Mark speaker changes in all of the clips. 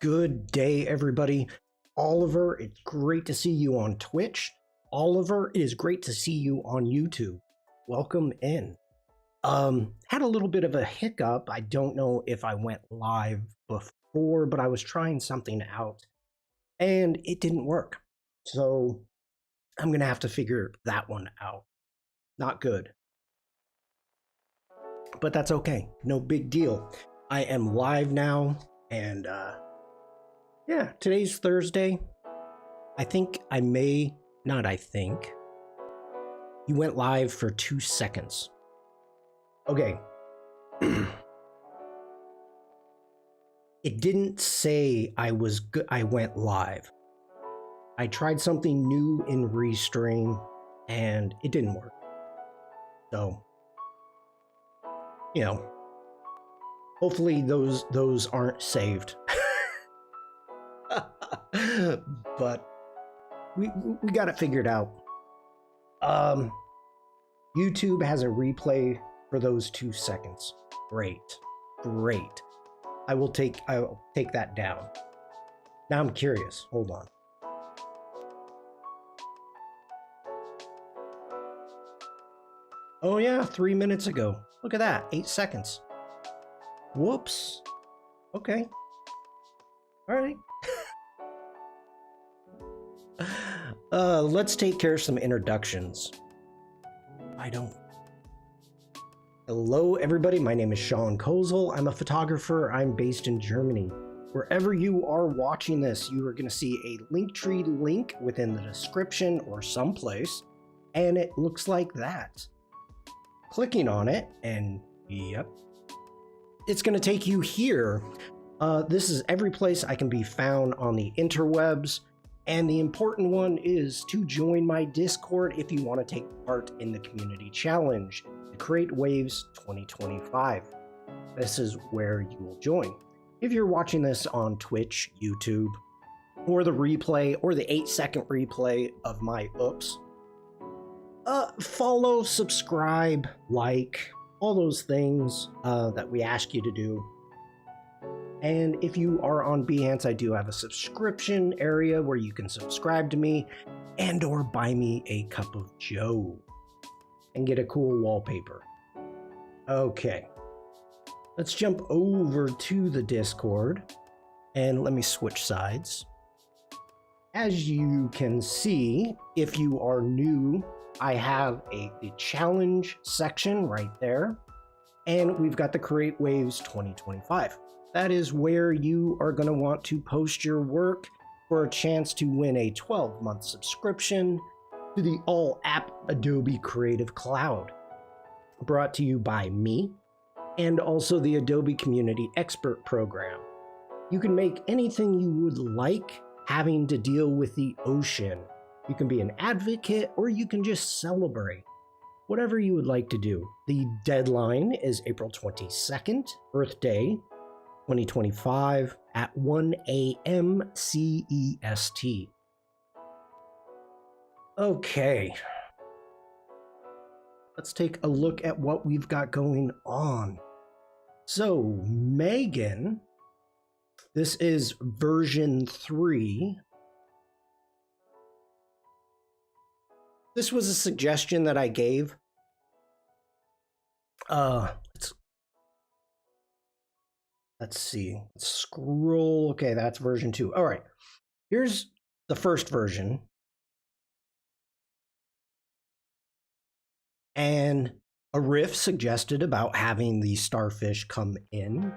Speaker 1: Good day, everybody. Oliver, it's great to see you on Twitch. Oliver, it is great to see you on YouTube. Welcome in. Had a little bit of a hiccup. I don't know if I went live before, but I was trying something out and it didn't work. So I'm gonna have to figure that one out. Not good. But that's okay. No big deal. I am live now, and yeah, today's Thursday. I think I may, not I think. You went live for 2 seconds. Okay. It didn't say I went live. I tried something new in Restream and it didn't work. So, you know, hopefully those aren't saved. But we got it figured out. YouTube has a replay for those 2 seconds. Great. I'll take that down. Now I'm curious. Hold on. Oh yeah, 3 minutes ago. Look at that, 8 seconds. Whoops. Okay. All right. Let's take care of some introductions. Hello, everybody. My name is Shawn. I'm a photographer. I'm based in Germany. Wherever you are watching this, you are going to see a Linktree link within the description or someplace, and it looks like that. Clicking on it, and yep, it's going to take you here. This is every place I can be found on the interwebs. And the important one is to join my Discord if you want to take part in the community challenge, the Create Waves 2025. This is where you will join. If you're watching this on Twitch, YouTube, or the replay, or the 8-second replay of my oops, follow, subscribe, like, all those things that we ask you to do. And if you are on Behance, I do have a subscription area where you can subscribe to me and or buy me a cup of joe and get a cool wallpaper. Okay, let's jump over to the Discord and let me switch sides. As you can see, if you are new, I have the challenge section right there, and we've got the Create Waves 2025. That is where you are going to want to post your work for a chance to win a 12-month subscription to the all-app Adobe Creative Cloud, brought to you by me and also the Adobe Community Expert Program. You can make anything you would like having to deal with the ocean. You can be an advocate or you can just celebrate. Whatever you would like to do. The deadline is April 22nd, Earth Day, 2025 at 1 a.m. CEST. Okay. Let's take a look at what we've got going on. So, Megan, this is version 3. This was a suggestion that I gave. Let's see. Let's scroll. Okay, that's version 2. All right. Here's the first version. And a riff suggested about having the starfish come in.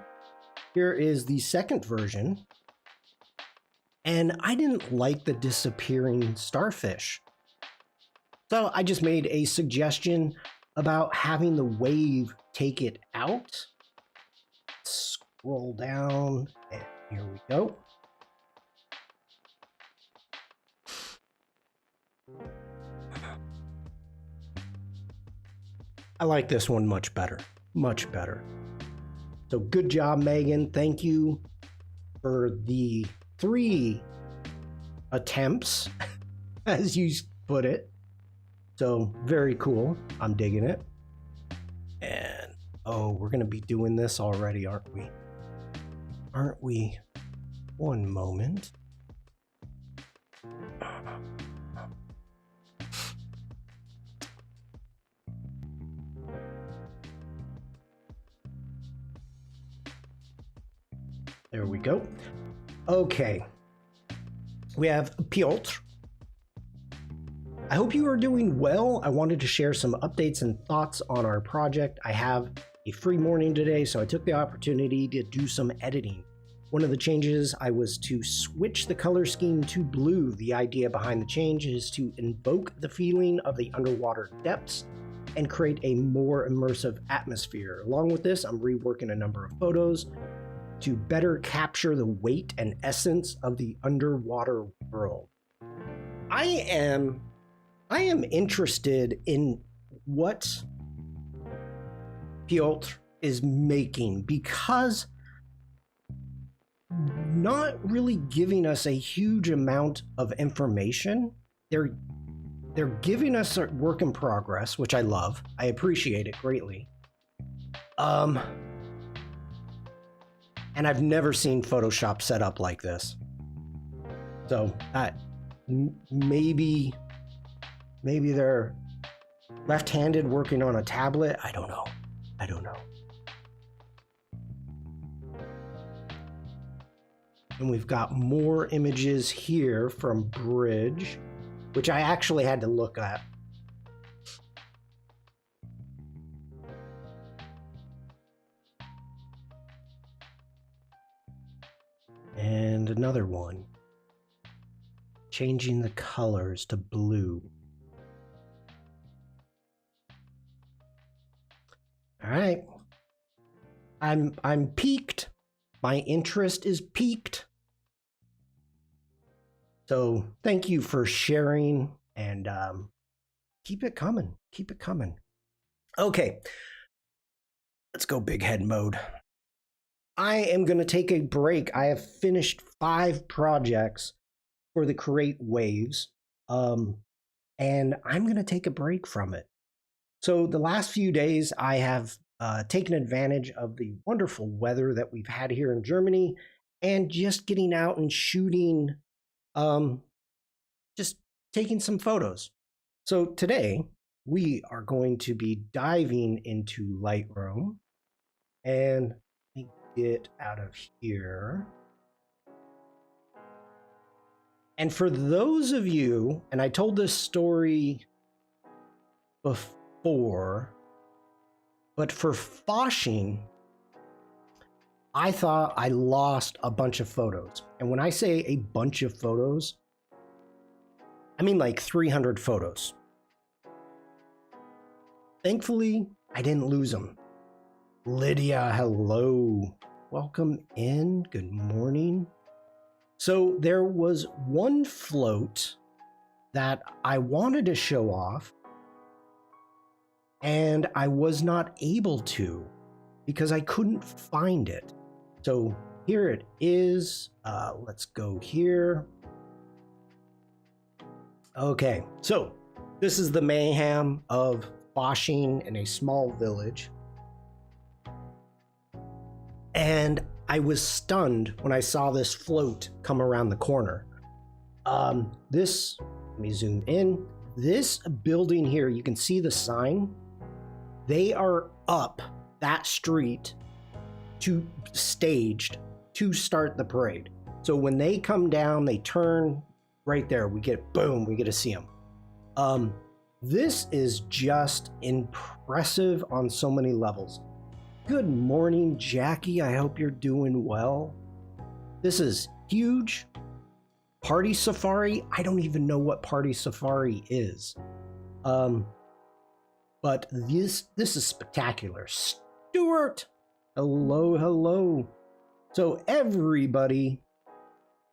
Speaker 1: Here is the second version. And I didn't like the disappearing starfish. So I just made a suggestion about having the wave take it out. Scroll down, and here we go. I like this one much better. Much better. So good job, Megan. Thank you for the 3 attempts, as you put it. So very cool. I'm digging it. And oh, we're going to be doing this already, aren't we? One moment. There we go. Okay. We have Piotr. I hope you are doing well. I wanted to share some updates and thoughts on our project. I have a free morning today, so I took the opportunity to do some editing. One of the changes I was to switch the color scheme to blue. The idea behind the change is to invoke the feeling of the underwater depths and create a more immersive atmosphere. Along with this, I'm reworking a number of photos to better capture the weight and essence of the underwater world. I am interested in what Piotr is making, because not really giving us a huge amount of information. They're giving us a work in progress, which I love. I appreciate it greatly. And I've never seen Photoshop set up like this. So maybe they're left-handed working on a tablet. I don't know. And we've got more images here from Bridge, which I actually had to look at. And another one. Changing the colors to blue. All right. I'm piqued. My interest is piqued. So thank you for sharing, and keep it coming. Keep it coming. Okay. Let's go big head mode. I am going to take a break. I have finished 5 projects for the Create Waves, and I'm going to take a break from it. So the last few days, I have taken advantage of the wonderful weather that we've had here in Germany, and just getting out and shooting, just taking some photos. So today, we are going to be diving into Lightroom, and let me get out of here. And for those of you, and I told this story before, but for foshing, I thought I lost a bunch of photos. And when I say a bunch of photos, I mean like 300 photos. Thankfully, I didn't lose them. Lydia, hello. Welcome in. Good morning. So there was one float that I wanted to show off, and I was not able to because I couldn't find it. So here it is. Let's go here. Okay, so this is the mayhem of foshing in a small village. And I was stunned when I saw this float come around the corner. Let me zoom in. This building here, you can see the sign. They are up that street staged to start the parade. So when they come down, they turn right there. We get to see them. This is just impressive on so many levels. Good morning, Jackie. I hope you're doing well. This is huge. Party Safari. I don't even know what Party Safari is. But this is spectacular. Stuart, hello. So everybody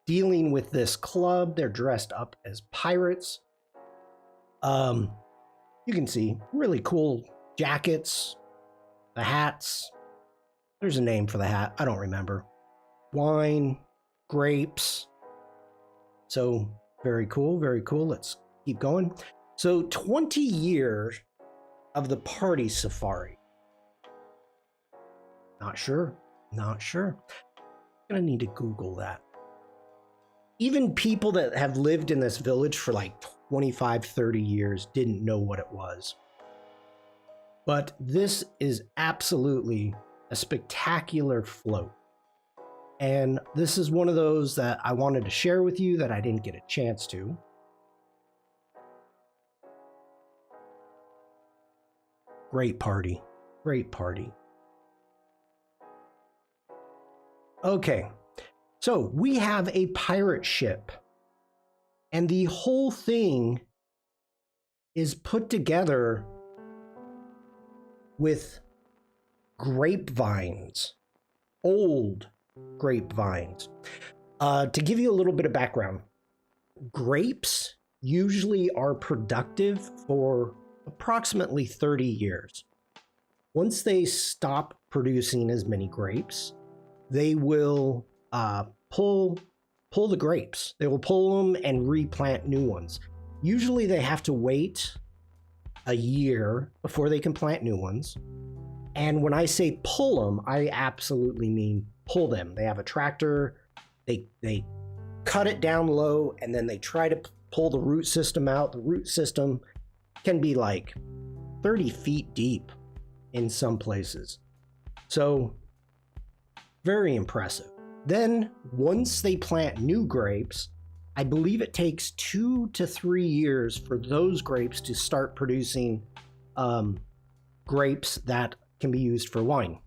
Speaker 1: dealing with this club, they're dressed up as pirates. You can see really cool jackets, the hats. There's a name for the hat. I don't remember. Wine, grapes. So very cool, very cool. Let's keep going. So 20 years of the Party Safari. Not sure. Gonna need to Google that. Even people that have lived in this village for like 25, 30 years didn't know what it was. But this is absolutely a spectacular float. And this is one of those that I wanted to share with you that I didn't get a chance to. Great party. Great party. Okay, so we have a pirate ship. And the whole thing is put together with grapevines, old grapevines. To give you a little bit of background, grapes usually are productive for approximately 30 years. Once they stop producing as many grapes, they will pull the grapes. They will pull them and replant new ones. Usually they have to wait a year before they can plant new ones. And when I say pull them, I absolutely mean pull them. They have a tractor, they cut it down low, and then they try to pull the root system out. The root system can be like 30 feet deep in some places. So very impressive. Then once they plant new grapes, I believe it takes 2 to 3 years for those grapes to start producing grapes that can be used for wine.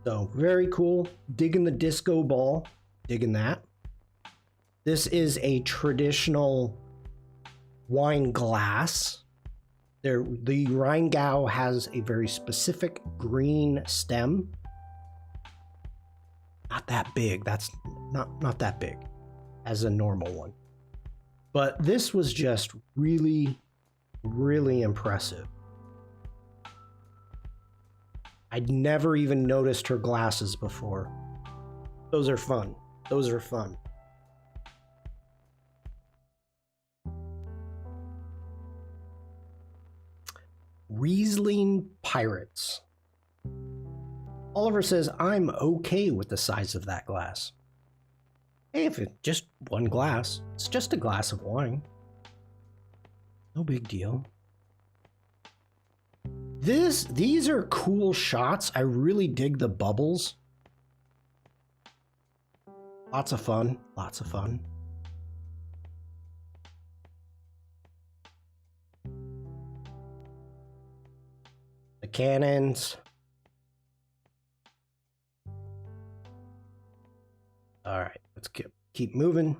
Speaker 1: So very cool. Digging the disco ball, digging that. This is a traditional wine glass. The Rheingau has a very specific green stem. Not that big. That's not that big as a normal one. But this was just really, really impressive. I'd never even noticed her glasses before. Those are fun. Those are fun. Riesling Pirates. Oliver says, I'm okay with the size of that glass. Hey, if it's just one glass, it's just a glass of wine. No big deal. These are cool shots. I really dig the bubbles. Lots of fun. Lots of fun. The cannons. All right, let's keep moving.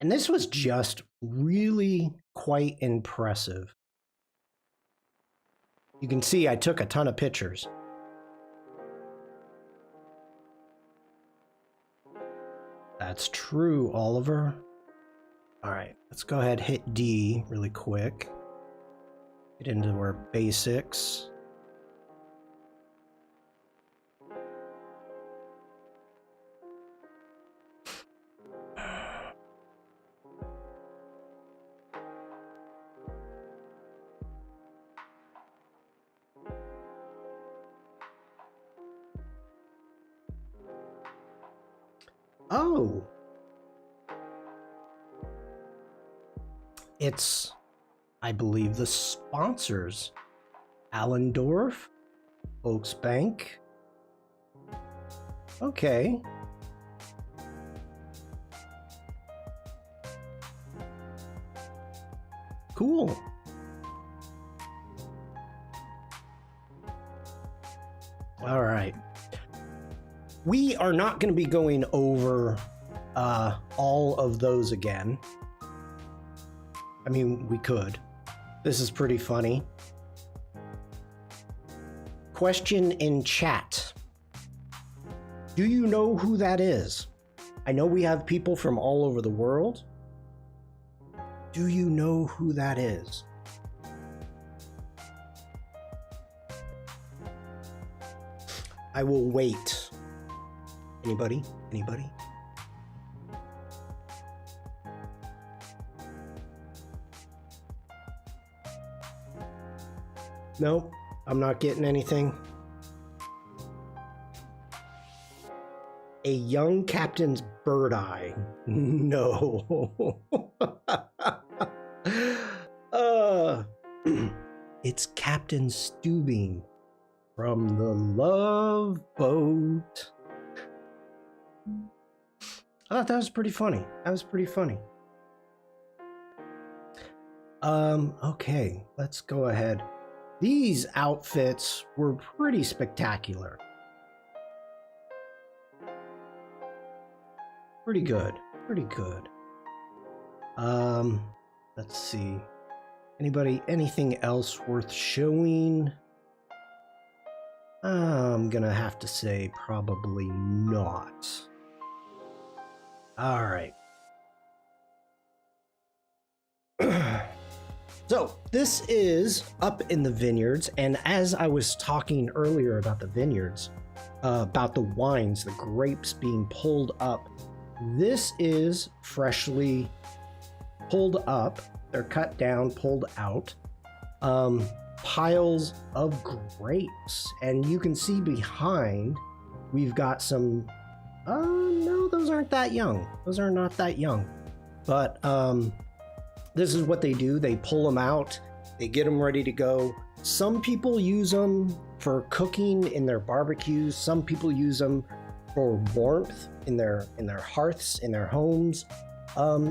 Speaker 1: And this was just really quite impressive. You can see I took a ton of pictures. That's true, Oliver. All right, let's go ahead and hit D really quick. Get into our basics. Oh, it's, I believe, the sponsors. Allendorf, Oaks Bank. Okay. Cool. All right. We are not going to be going over all of those again. I mean, we could. This is pretty funny. Question in chat. Do you know who that is? I know we have people from all over the world. Do you know who that is? I will wait. Anybody? Anybody? No, I'm not getting anything. A young captain's bird eye. No. uh, it's Captain Stubing from the Love Boat. I thought that was pretty funny. Okay, let's go ahead. These outfits were pretty spectacular. Pretty good. Let's see. Anything else worth showing? I'm gonna have to say probably not. All right. So this is up in the vineyards, and as I was talking earlier about the vineyards, about the wines, the grapes being pulled up, this is freshly pulled up. They're cut down, pulled out, piles of grapes, and you can see behind we've got some. No, those aren't that young. Those are not that young, but this is what they do. They pull them out, they get them ready to go. Some people use them for cooking in their barbecues. Some people use them for warmth in their hearths, in their homes.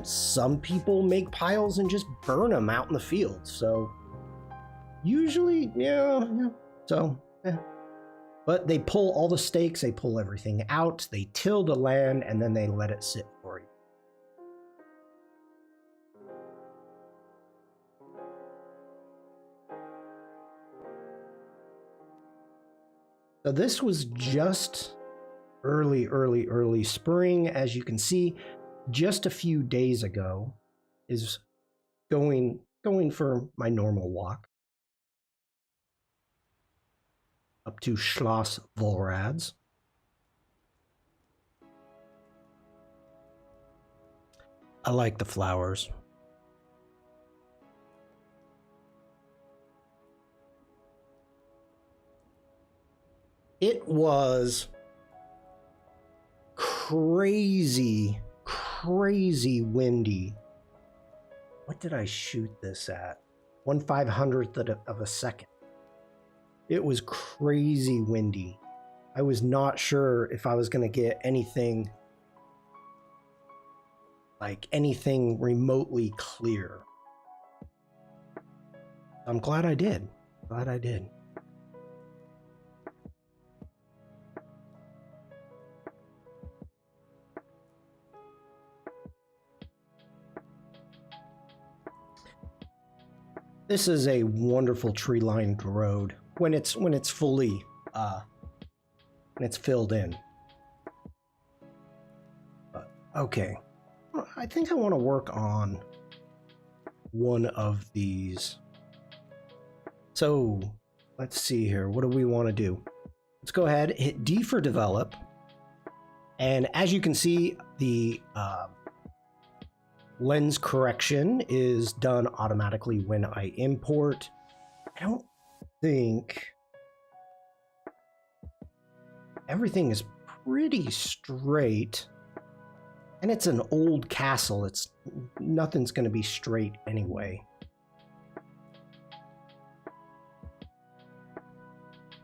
Speaker 1: Some people make piles and just burn them out in the field. So usually, yeah. So, yeah. But they pull all the stakes, they pull everything out, they till the land, and then they let it sit for you. So this was just early spring. As you can see, just a few days ago is going for my normal walk up to Schloss Volrads. I like the flowers. It was crazy windy. What did I shoot this at? 1/500th of a second. It was crazy windy. I was not sure if I was going to get anything remotely clear. I'm glad I did. This is a wonderful tree-lined road when it's fully when it's filled in. But, okay, I think I want to work on one of these. So let's see here. What do we want to do? Let's go ahead, hit D for develop, and as you can see, the lens correction is done automatically when I import. I don't think everything is pretty straight, and it's an old castle. Nothing's going to be straight anyway.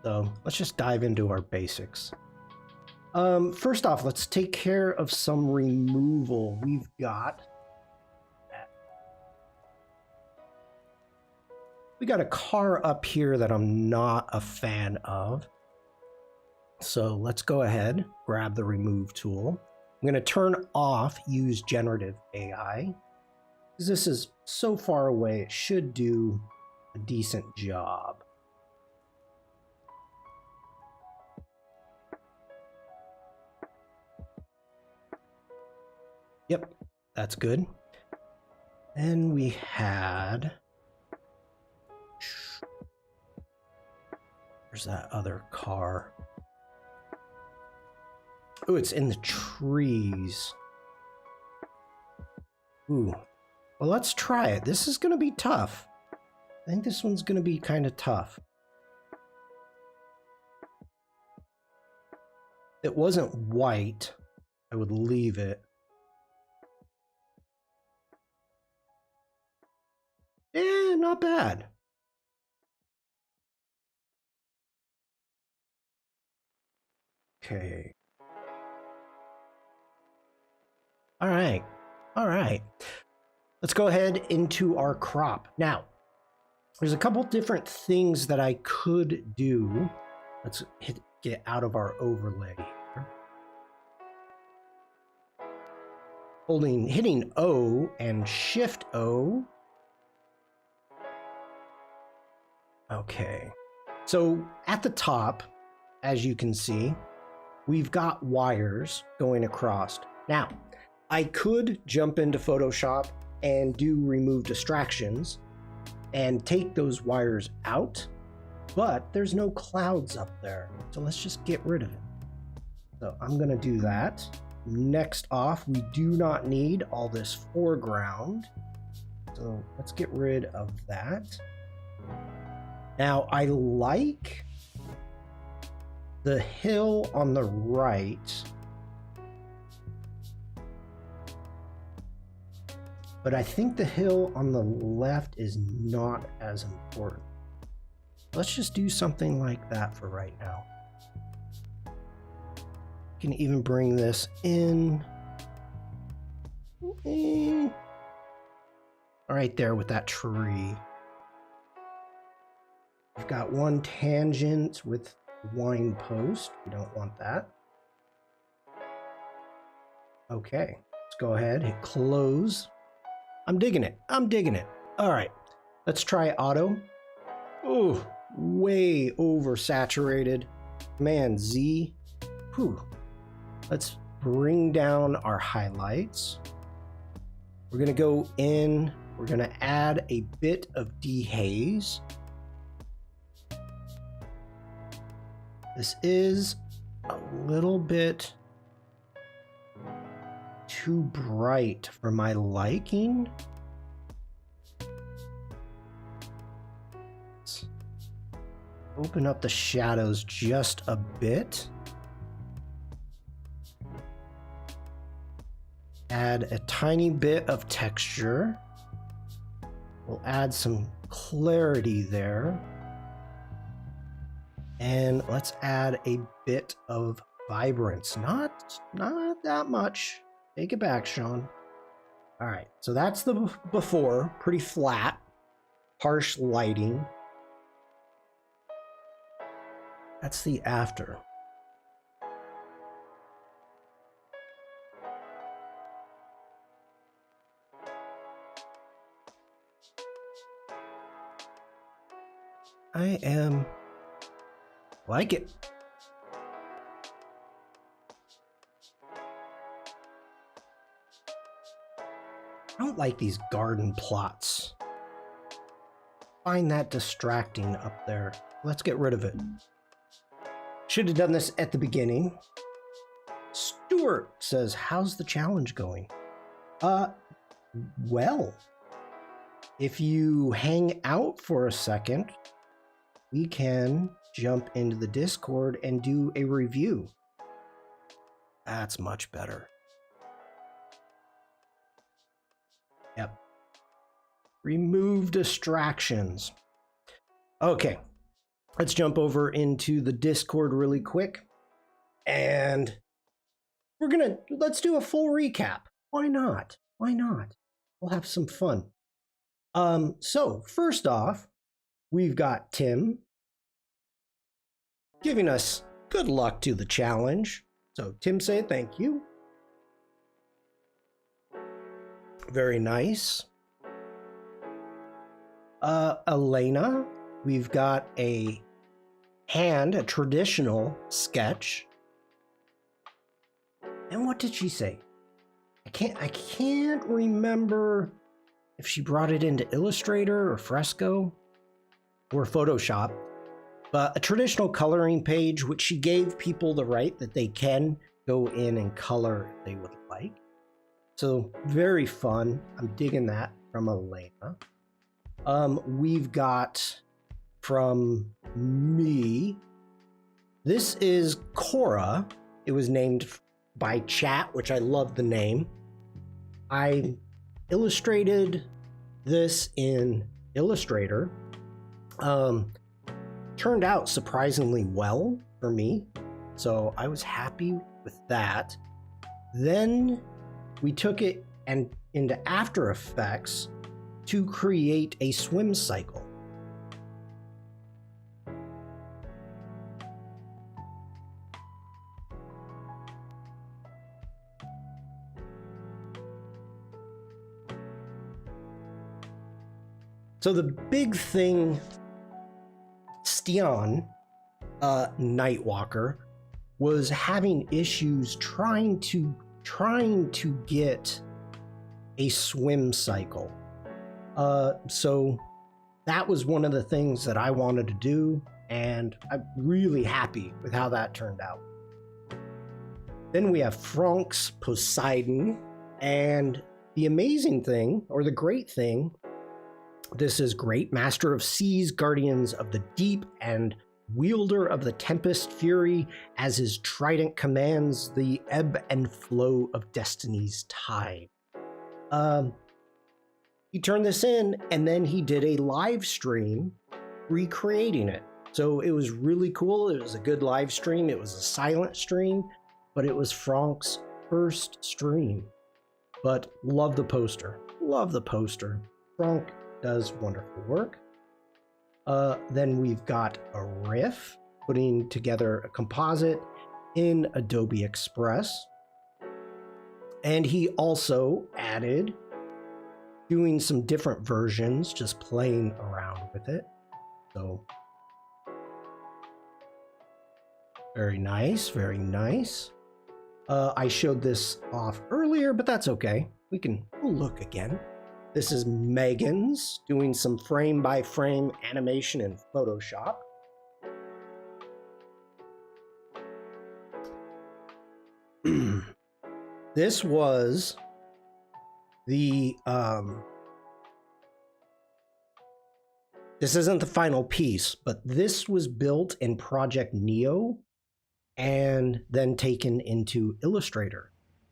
Speaker 1: So let's just dive into our basics. First off, let's take care of some removal. We got a car up here that I'm not a fan of. So let's go ahead, grab the remove tool. I'm going to turn off use generative AI, because this is so far away, it should do a decent job. Yep, that's good. Then we had... Where's that other car? Oh, it's in the trees. Ooh. Well, let's try it. This is going to be tough. I think this one's going to be kind of tough. It wasn't white. I would leave it. Eh, not bad. Okay. All right. All right. Let's go ahead into our crop. Now, there's a couple different things that I could do. Let's get out of our overlay here. Hitting O and Shift O. Okay. So at the top, as you can see, we've got wires going across. Now, I could jump into Photoshop and do remove distractions and take those wires out, but there's no clouds up there. So let's just get rid of it. So I'm gonna do that. Next off, we do not need all this foreground. So let's get rid of that. Now I like the hill on the right, but I think the hill on the left is not as important. Let's just do something like that for right now. Can even bring this in. Right there with that tree. We've got one tangent with wine post. We don't want that. Okay, let's go ahead, hit close. I'm digging it. I'm digging it. All right, let's try auto. Oh, way oversaturated. Command Z. Whew. Let's bring down our highlights. We're gonna go in. We're gonna add a bit of dehaze. This is a little bit too bright for my liking. Let's open up the shadows just a bit. Add a tiny bit of texture. We'll add some clarity there. And let's add a bit of vibrance. Not that much. Take it back, Shawn. All right, so that's the before. Pretty flat, harsh lighting. That's the after. I like it. I don't like these garden plots. Find that distracting up there. Let's get rid of it. Should have done this at the beginning. Stuart says, how's the challenge going? Well, if you hang out for a second, we can jump into the Discord and do a review. That's much better. Yep. Remove distractions. Okay. Let's jump over into the Discord really quick. And let's do a full recap. Why not? Why not? We'll have some fun. So first off, we've got Tim giving us good luck to the challenge. So Tim said thank you. Very nice. Elena, we've got a traditional sketch. And what did she say? I can't remember if she brought it into Illustrator or Fresco or Photoshop, but a traditional coloring page, which she gave people the right that they can go in and color if they would like. So very fun. I'm digging that from Elena. We've got from me, this is Cora. It was named by Chat, which I love the name. I illustrated this in Illustrator. Turned out surprisingly well for me, so I was happy with that. Then we took it into After Effects to create a swim cycle. So the big thing, Shawn, Nightwalker, was having issues trying to get a swim cycle. So that was one of the things that I wanted to do, and I'm really happy with how that turned out. Then we have Frank's Poseidon, and the amazing thing, or the great thing, this is great. Master of Seas, Guardians of the Deep, and wielder of the Tempest Fury, as his trident commands the ebb and flow of destiny's tide. He turned this in, and then he did a live stream recreating it. So it was really cool. It was a good live stream. It was a silent stream, but it was Frank's first stream. But love the poster. Love the poster. Frank does wonderful work. Then we've got a riff, putting together a composite in Adobe Express. And he also added doing some different versions, just playing around with it. So very nice, very nice. I showed this off earlier, but that's okay. We'll look again. This is Megan's doing some frame-by-frame animation in Photoshop. This was the, this isn't the final piece, but this was built in Project Neo and then taken into Illustrator.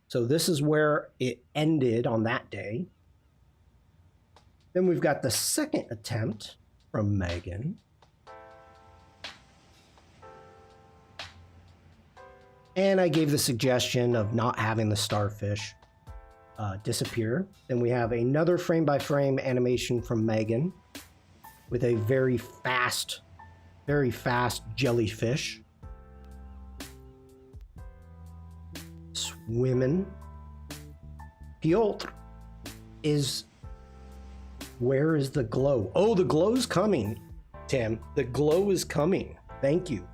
Speaker 1: So this is where it ended on that day. Then we've got the second attempt from Megan. And I gave the suggestion of not having the starfish disappear. Then we have another frame-by-frame animation from Megan with a very fast jellyfish swimming. Piotr is... Where is the glow? Oh, the glow's coming, Tim. The glow is coming. Thank you.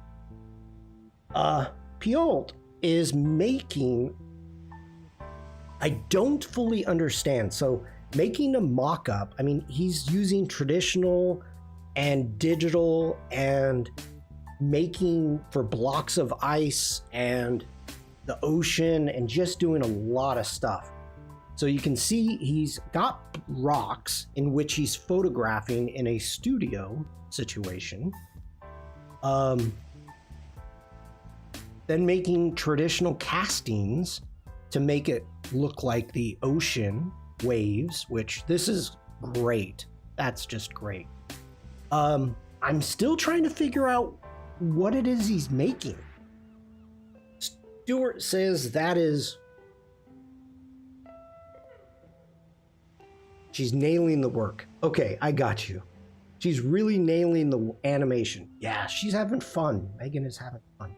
Speaker 1: Piotr is making... I don't fully understand. So making a mock-up, I mean, he's using traditional and digital and making for blocks of ice and the ocean and just doing a lot of stuff. So you can see he's got rocks in which he's photographing in a studio situation. Then making traditional castings to make it look like the ocean waves, which this is great. That's just great. I'm still trying to figure out what it is he's making. Stuart says that is... She's nailing the work. Okay, I got you. She's really nailing the animation. Yeah, she's having fun. Megan is having fun.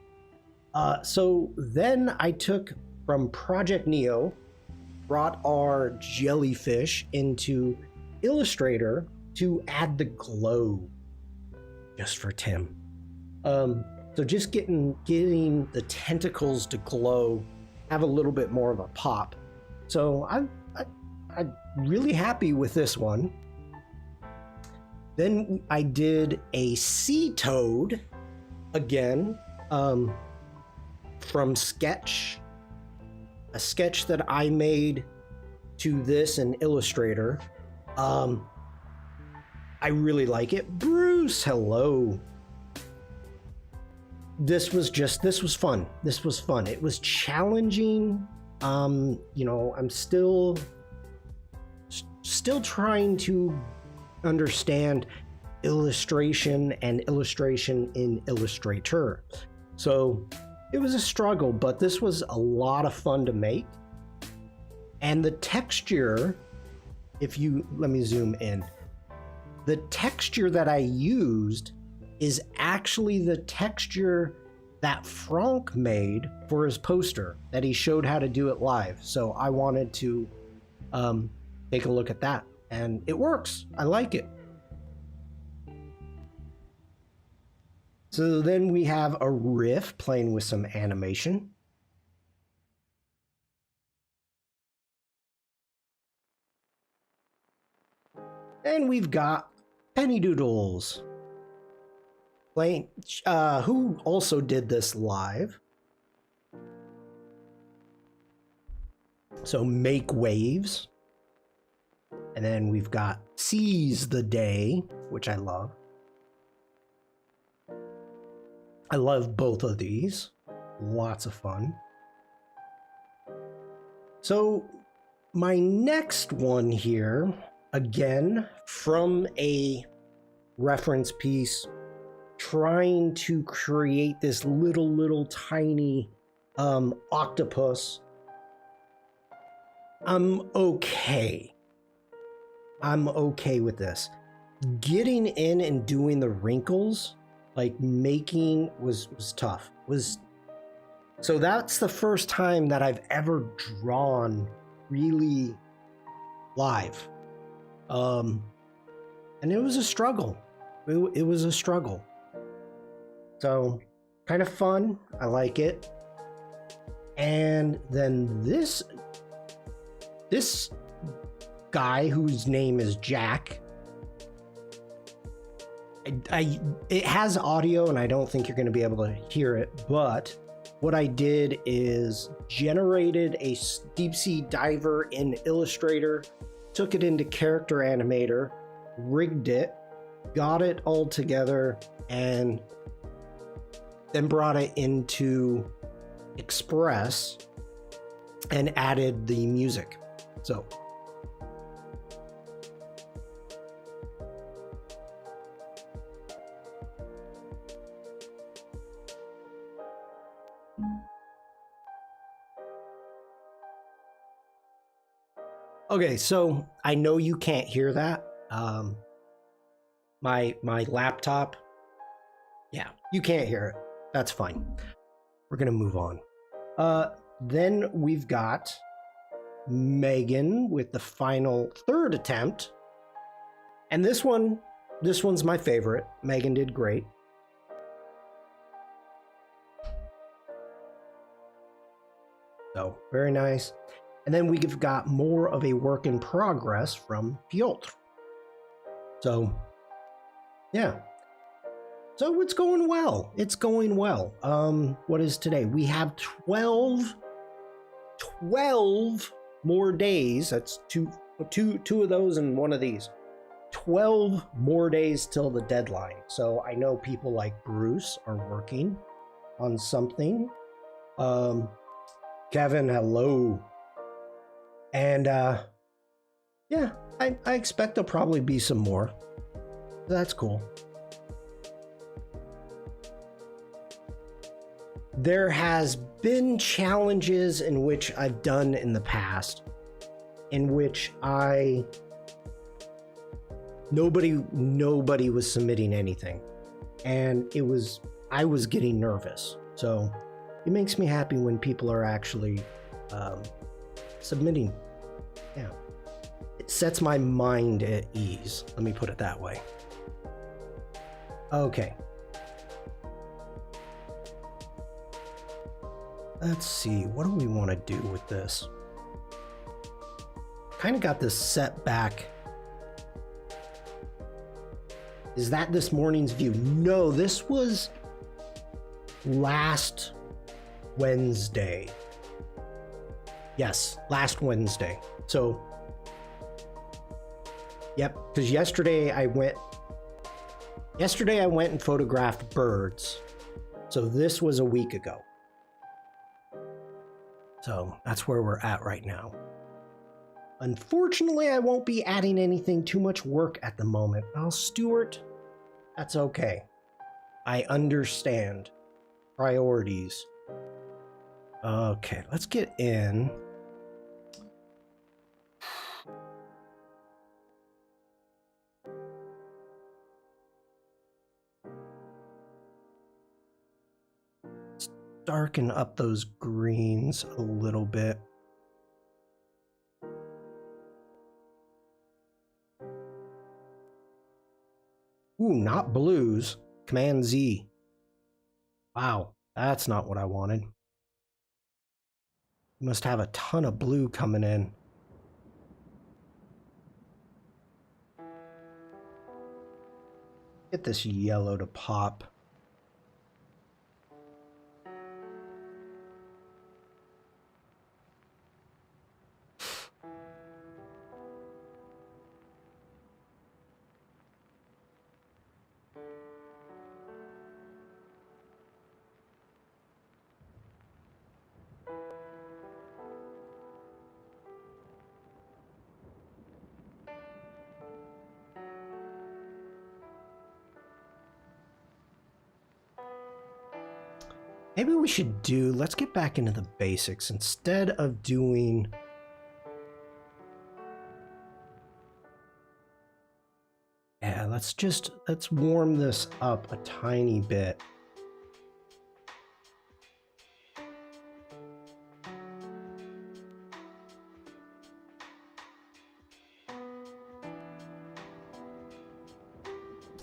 Speaker 1: So then I took from Project Neo, brought our jellyfish into Illustrator to add the glow just for Tim. So just getting the tentacles to glow, have a little bit more of a pop. So I'm really happy with this one. Then I did a sea toad again, from sketch, a sketch that I made to this in Illustrator. I really like it. Bruce, hello. this was fun. This was fun. It was challenging. You know, I'm still trying to understand illustration and illustration in Illustrator. So it was a struggle, but this was a lot of fun to make. And the texture, if you let me zoom in, the texture that I used is actually the texture that Franck made for his poster that he showed how to do it live. So I wanted to take a look at that, and it works. I like it. So then we have a riff playing with some animation. And we've got Penny Doodles playing, who also did this live. So Make Waves. And then we've got Seize the Day, which I love. I love both of these. Lots of fun. So my next one here, again, from a reference piece, trying to create this little tiny octopus. I'm okay with this. Getting in and doing the wrinkles, like making, was tough. So that's the first time that I've ever drawn really live. And it was a struggle. It was a struggle. So kind of fun. I like it. And then this guy whose name is Jack. It has audio, and I don't think you're going to be able to hear it, but what I did is generated a deep sea diver in Illustrator, took it into Character Animator, rigged it, got it all together, and then brought it into Express and added the music. So okay, so I know you can't hear that. My laptop, yeah, you can't hear it. That's fine. We're gonna move on. Then we've got Megan with the final third attempt, and this one's my favorite. Megan did great. So very nice. And then we've got more of a work in progress from Piotr. So, yeah. So it's going well. It's going well. What is today? We have 12 more days. That's two of those and one of these. 12 more days till the deadline. So I know people like Bruce are working on something. Kevin, hello. And yeah, I expect there'll probably be some more. That's cool. There has been challenges in which I've done in the past, in which nobody was submitting anything, and I was getting nervous. So it makes me happy when people are actually submitting. Yeah, it sets my mind at ease. Let me put it that way. Okay. Let's see, what do we want to do with this? Kind of got this set back. Is that this morning's view? No, this was last Wednesday. Yes, last Wednesday. So, yep, because yesterday I went and photographed birds. So this was a week ago. So that's where we're at right now. Unfortunately, I won't be adding anything too much work at the moment. Well, Stuart, that's okay. I understand. Priorities. Okay, let's get in. Let's darken up those greens a little bit. Ooh, not blues. Command Z. Wow, that's not what I wanted. You must have a ton of blue coming in. Get this yellow to pop. Maybe we should let's get back into the basics instead of doing. Yeah, let's warm this up a tiny bit.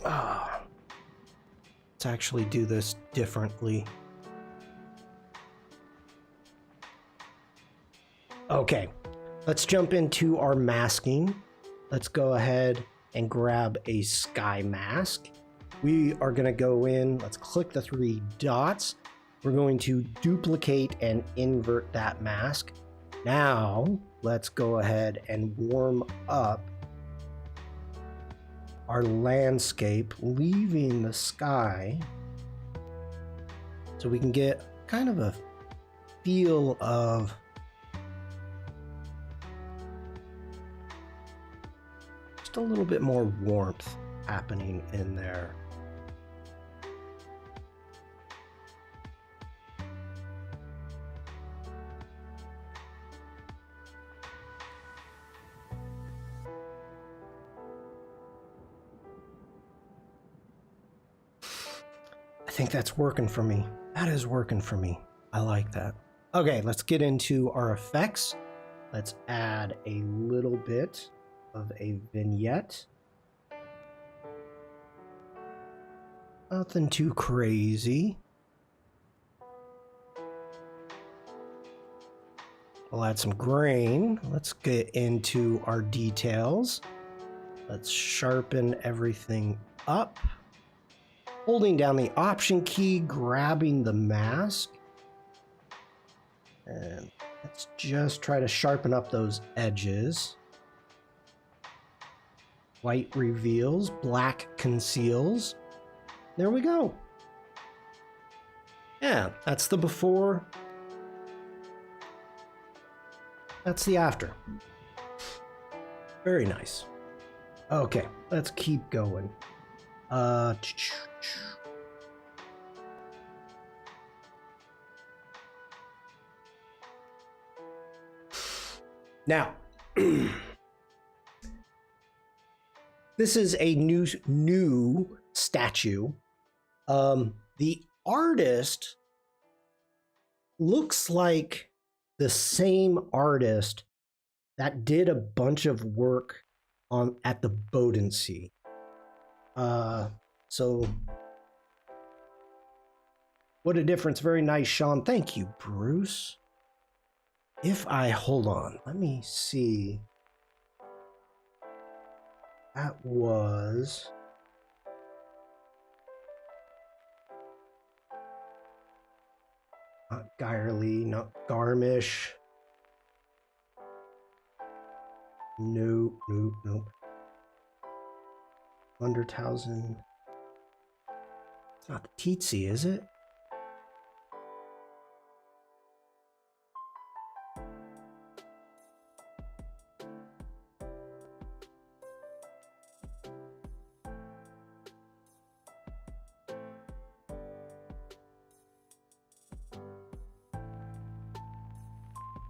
Speaker 1: Let's actually do this differently. Okay, let's jump into our masking. Let's go ahead and grab a sky mask. We are going to go in, let's click the three dots. We're going to duplicate and invert that mask. Now, let's go ahead and warm up our landscape, leaving the sky so we can get kind of a feel of just a little bit more warmth happening in there. I think that's working for me. That is working for me. I like that. Okay, let's get into our effects. Let's add a little bit of a vignette. Nothing too crazy. We'll add some grain. Let's get into our details. Let's sharpen everything up. Holding down the Option key, grabbing the mask. And let's just try to sharpen up those edges. White reveals, black conceals. There we go. Yeah, that's the before. That's the after. Very nice. Okay, let's keep going. Now, this is a new statue. The artist looks like the same artist that did a bunch of work at the Bodensee. So what a difference. Very nice, Shawn. Thank you, Bruce. Hold on, let me see. That was not Girely, not Garmish. Nope. Undertausen. It's not the Teetsy, is it?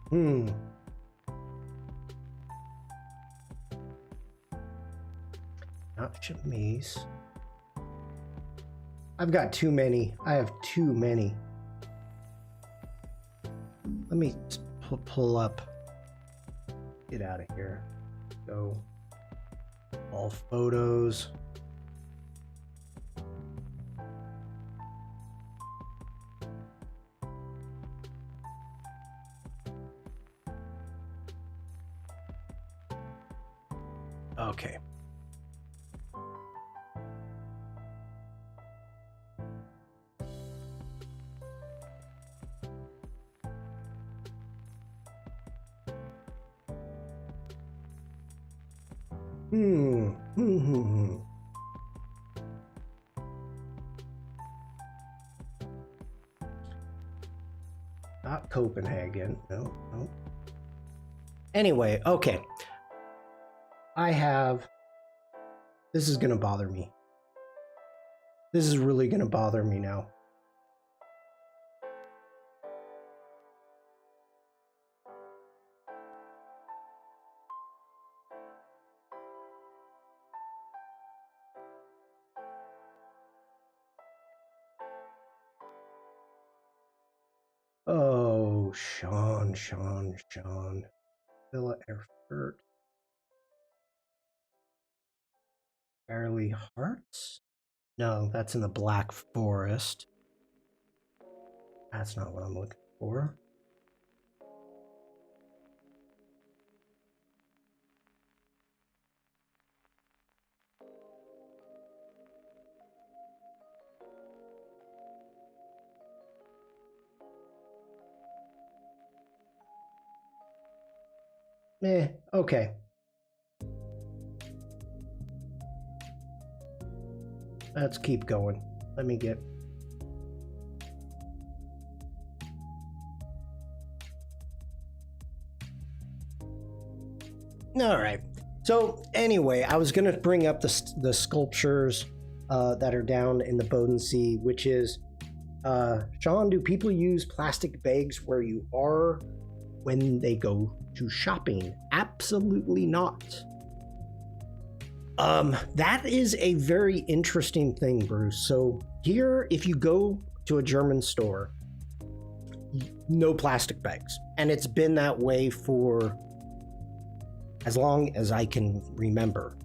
Speaker 1: Hmm. Not chemise. I've got too many. I have too many. Let me pull up. Get out of here. Go. All photos. Okay. Not Copenhagen. No, no. Anyway, okay. I have... This is gonna bother me. This is really gonna bother me now. Oh, Shawn. Villa Erfurt. Barely Hearts? No, that's in the Black Forest. That's not what I'm looking for. Okay. Let's keep going. Let me get... All right. So anyway, I was going to bring up the sculptures that are down in the Bodensee, which is, Shawn, do people use plastic bags where you are when they go to shopping? Absolutely not. That is a very interesting thing, Bruce. So here, if you go to a German store, no plastic bags. And it's been that way for as long as I can remember.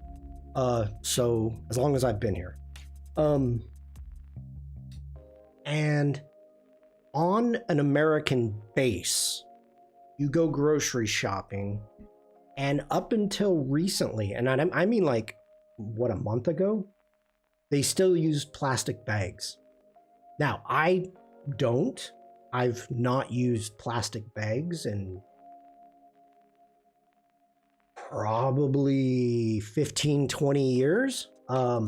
Speaker 1: So as long as I've been here. And on an American base, you go grocery shopping, and up until recently, and I mean like, what, a month ago, they still used plastic bags. Now, I don't. I've not used plastic bags in probably 15, 20 years. Let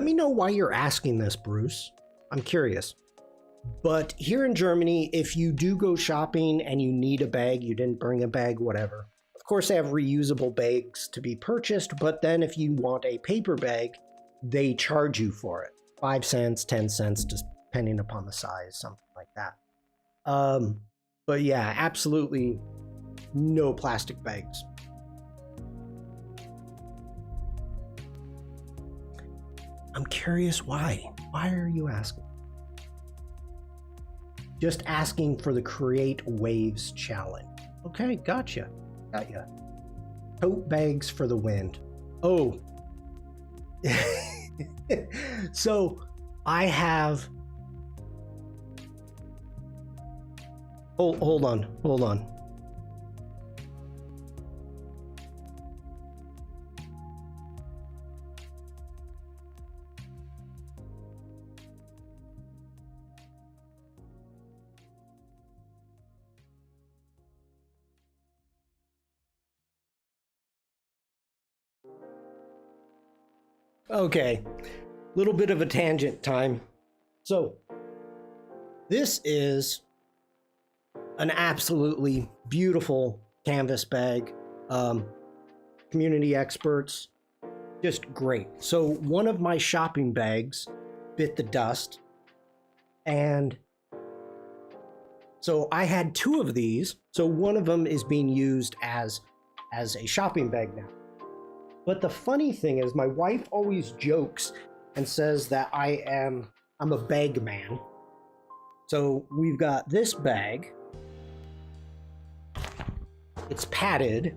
Speaker 1: me know why you're asking this, Bruce. I'm curious. But here in Germany, if you do go shopping and you need a bag, you didn't bring a bag, whatever. Of course, they have reusable bags to be purchased, but then if you want a paper bag, they charge you for it. 5 cents, 10 cents, just depending upon the size, something like that. But yeah, absolutely no plastic bags. I'm curious why. Why are you asking? Just asking for the Create Waves challenge. Okay, gotcha. Got ya. Tote bags for the wind. Oh. So I have... Hold on. Okay, little bit of a tangent time. So this is an absolutely beautiful canvas bag. Community experts, just great. So one of my shopping bags bit the dust, and So I had two of these. So one of them is being used as a shopping bag now. But the funny thing is my wife always jokes and says that I'm a bag man. So we've got this bag. It's padded,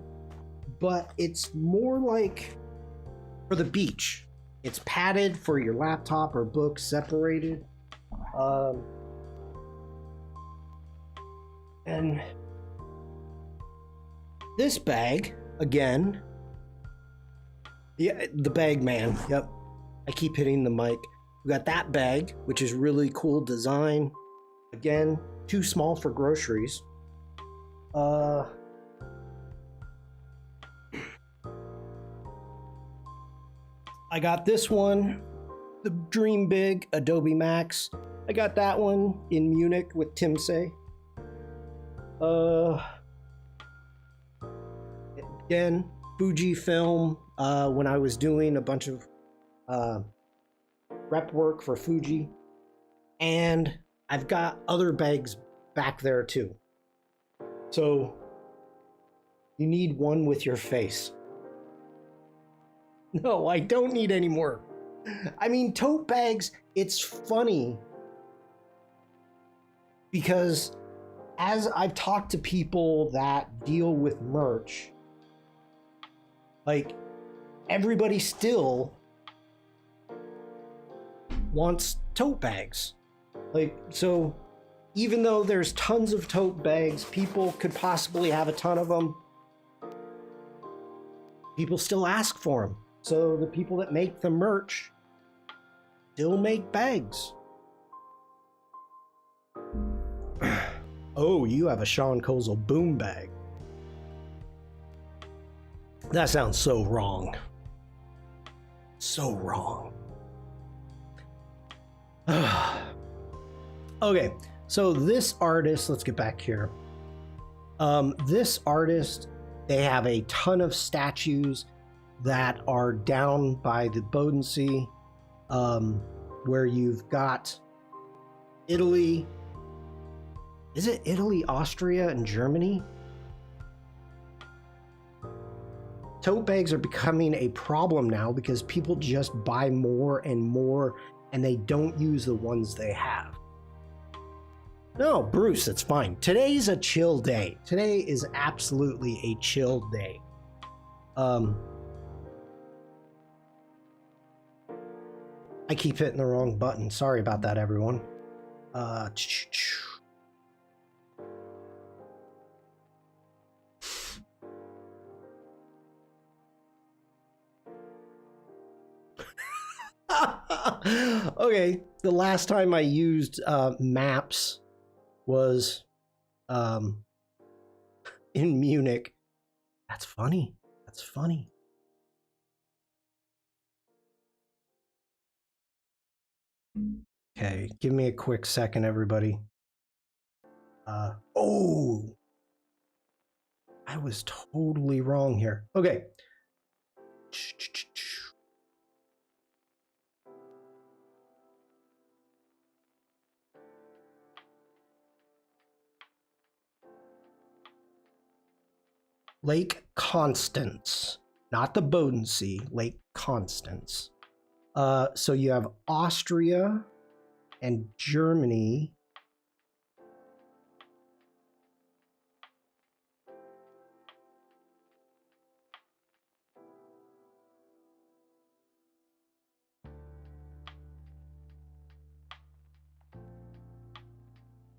Speaker 1: but it's more like for the beach. It's padded for your laptop or books separated. And this bag, again, yeah, the bag man. Yep. I keep hitting the mic. We got that bag, which is really cool design. Again, too small for groceries. I got this one, the Dream Big Adobe Max. I got that one in Munich with Timsey. Again, Fujifilm. When I was doing a bunch of rep work for Fuji, and I've got other bags back there too. So you need one with your face. No, I don't need any more. I mean, tote bags, it's funny because as I've talked to people that deal with merch, like everybody still wants tote bags. Like, so even though there's tons of tote bags, people could possibly have a ton of them, people still ask for them. So the people that make the merch still make bags. Oh, you have a Shawn Kozel boom bag. That sounds so wrong. So wrong. Okay, so this artist, let's get back here. This artist, they have a ton of statues that are down by the Bodensee, where you've got Italy. Is it Italy, Austria, and Germany? Tote bags are becoming a problem now because people just buy more and more and they don't use the ones they have. No, Bruce, it's fine. Today's a chill day. Today is absolutely a chill day. I keep hitting the wrong button. Sorry about that, everyone. Okay, the last time I used maps was in Munich. That's funny. That's funny. Okay, give me a quick second, everybody. Oh, I was totally wrong here. Okay. Lake Constance, not the Bodensee, Lake Constance. So you have Austria and Germany.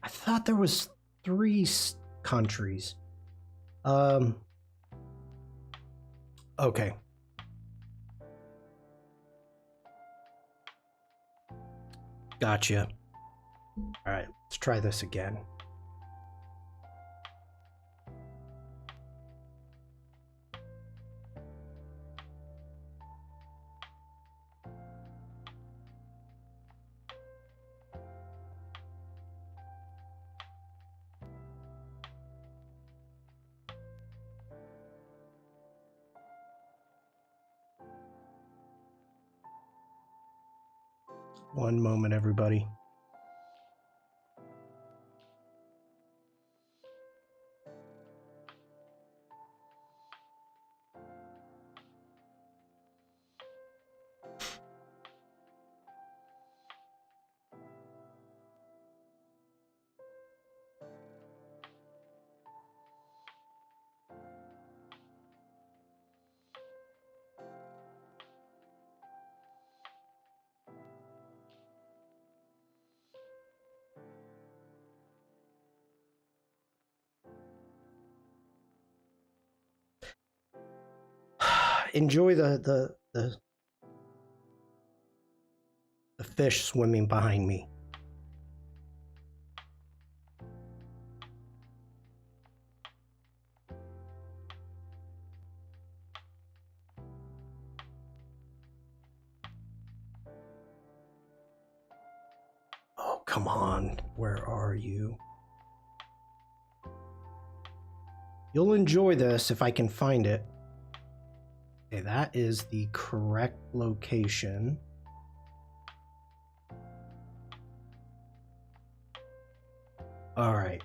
Speaker 1: I thought there was 3 countries. Okay. Gotcha. All right, let's try this again. One moment, everybody. enjoy the fish swimming behind me. Oh, come on. Where are you? You'll enjoy this if I can find it. Okay, that is the correct location. All right.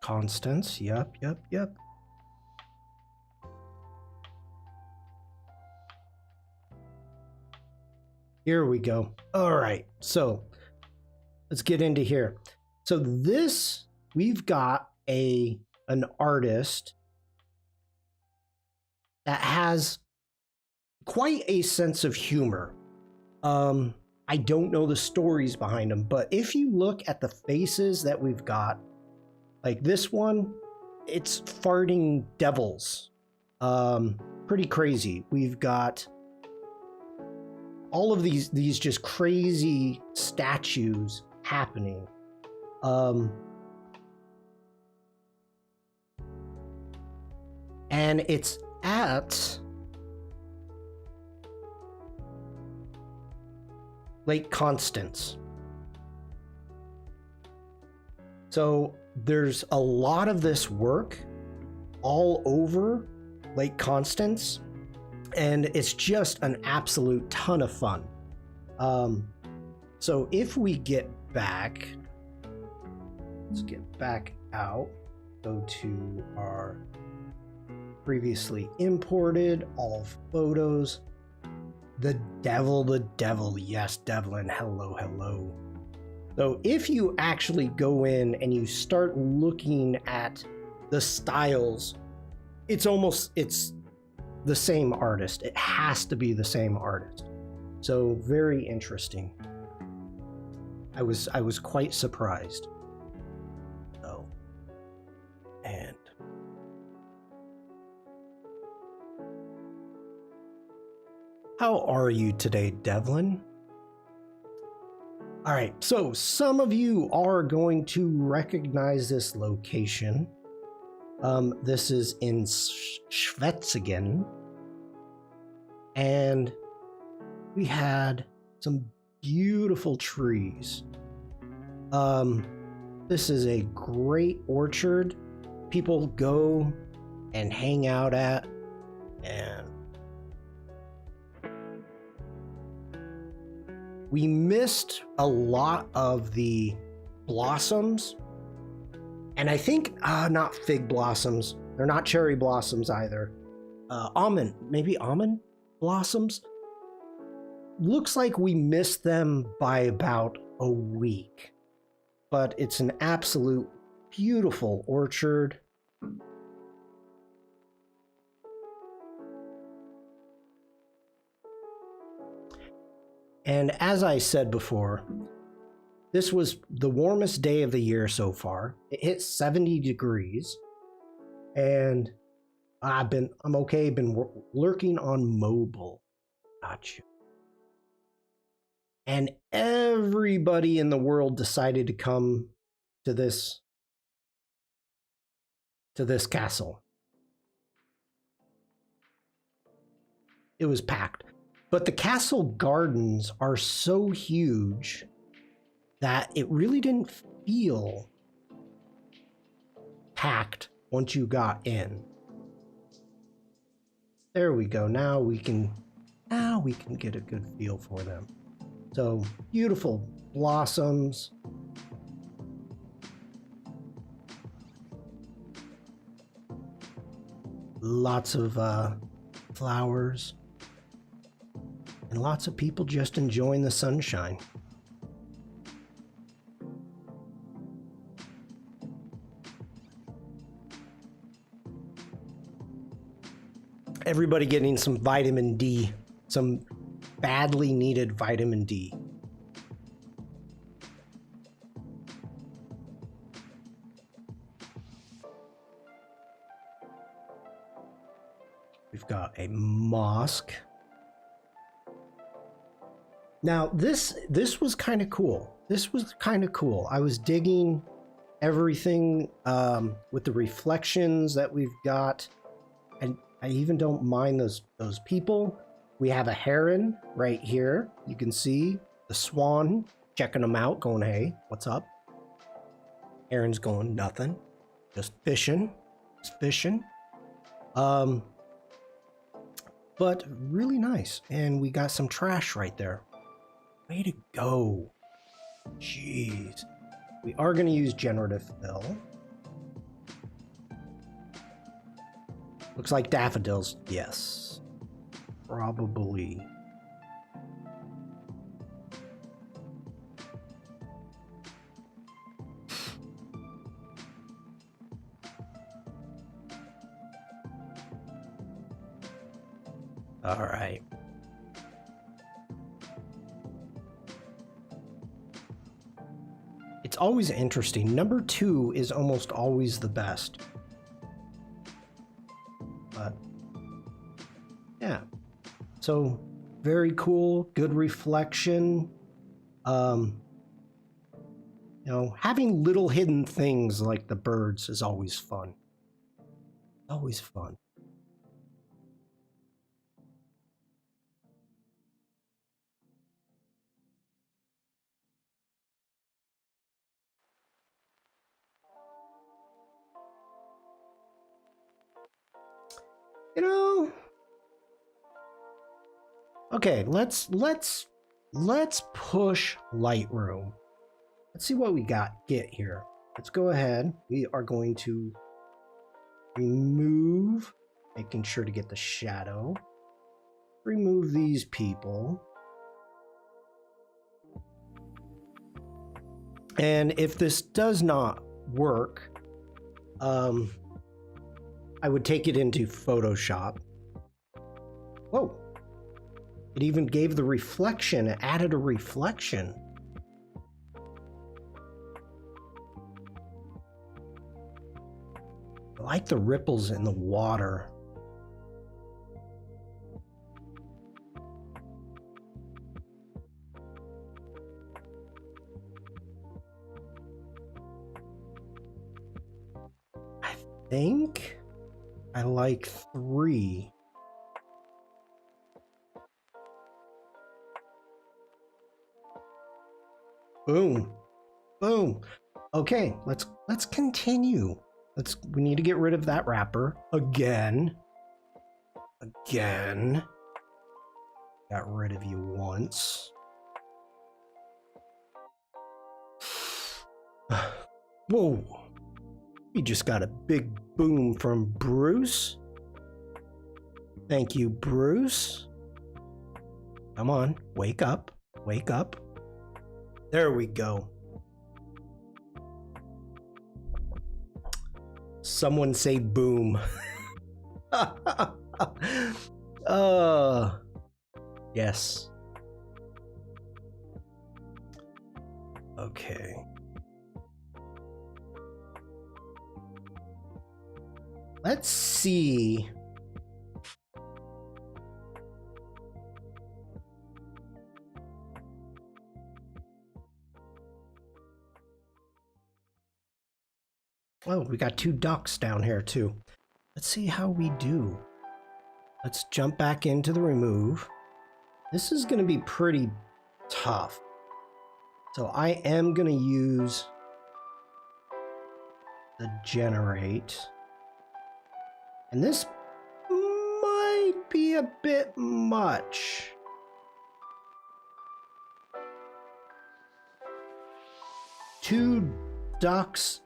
Speaker 1: Constance, yep. Here we go. All right, so let's get into here. So this, we've got an artist that has quite a sense of humor. I don't know the stories behind them, but if you look at the faces that we've got, like this one, it's farting devils. Pretty crazy. We've got all of these just crazy statues happening. And it's at Lake Constance. So there's a lot of this work all over Lake Constance, and it's just an absolute ton of fun. So if we get back, let's get back out, go to our previously imported, all photos. The devil, yes, Devlin, hello. So if you actually go in and you start looking at the styles, it's the same artist. It has to be the same artist. So very interesting. I was quite surprised. So, and how are you today, Devlin? All right, so some of you are going to recognize this location. This is in Schwetzingen, and we had some beautiful trees. This is a great orchard people go and hang out at, and we missed a lot of the blossoms. And I think, not fig blossoms. They're not cherry blossoms either. Maybe almond blossoms. Looks like we missed them by about a week. But it's an absolute beautiful orchard. And as I said before, this was the warmest day of the year so far. It hit 70 degrees, and I'm okay. Been lurking on mobile. Gotcha. And everybody in the world decided to come to this castle. It was packed. But the castle gardens are so huge that it really didn't feel packed once you got in. There we go. Now we can get a good feel for them. So beautiful blossoms. Lots of flowers. And lots of people just enjoying the sunshine. Everybody getting some vitamin D, some badly needed vitamin D. We've got a mosque. Now this was kind of cool. This was kind of cool. I was digging everything with the reflections that we've got, and I even don't mind those people. We have a heron right here. You can see the swan checking them out, going, "Hey, what's up?" Heron's going, "Nothing, just fishing, just fishing." But really nice, and we got some trash right there. Way to go. Jeez. We are going to use generative fill. Looks like daffodils. Yes. Probably. All right. It's always interesting. Number 2 is almost always the best. But yeah. So very cool, good reflection. You know, having little hidden things like the birds is always fun. Always fun. You know, okay, let's push Lightroom. Let's see what we get here. Let's go ahead. We are going to remove, making sure to get the shadow. Remove these people. And if this does not work, I would take it into Photoshop. Whoa. It even gave the reflection. It added a reflection. I like the ripples in the water. I think I like 3. Boom. Boom. Okay, let's continue. We need to get rid of that wrapper again. Again. Got rid of you once. Whoa. We just got a big boom from Bruce. Thank you, Bruce. Come on, wake up. Wake up. There we go. Someone say boom. Yes. Okay. Let's see. Oh, we got 2 ducks down here too. Let's see how we do. Let's jump back into the remove. This is going to be pretty tough. So I am going to use the generate. And this might be a bit much. Two ducks,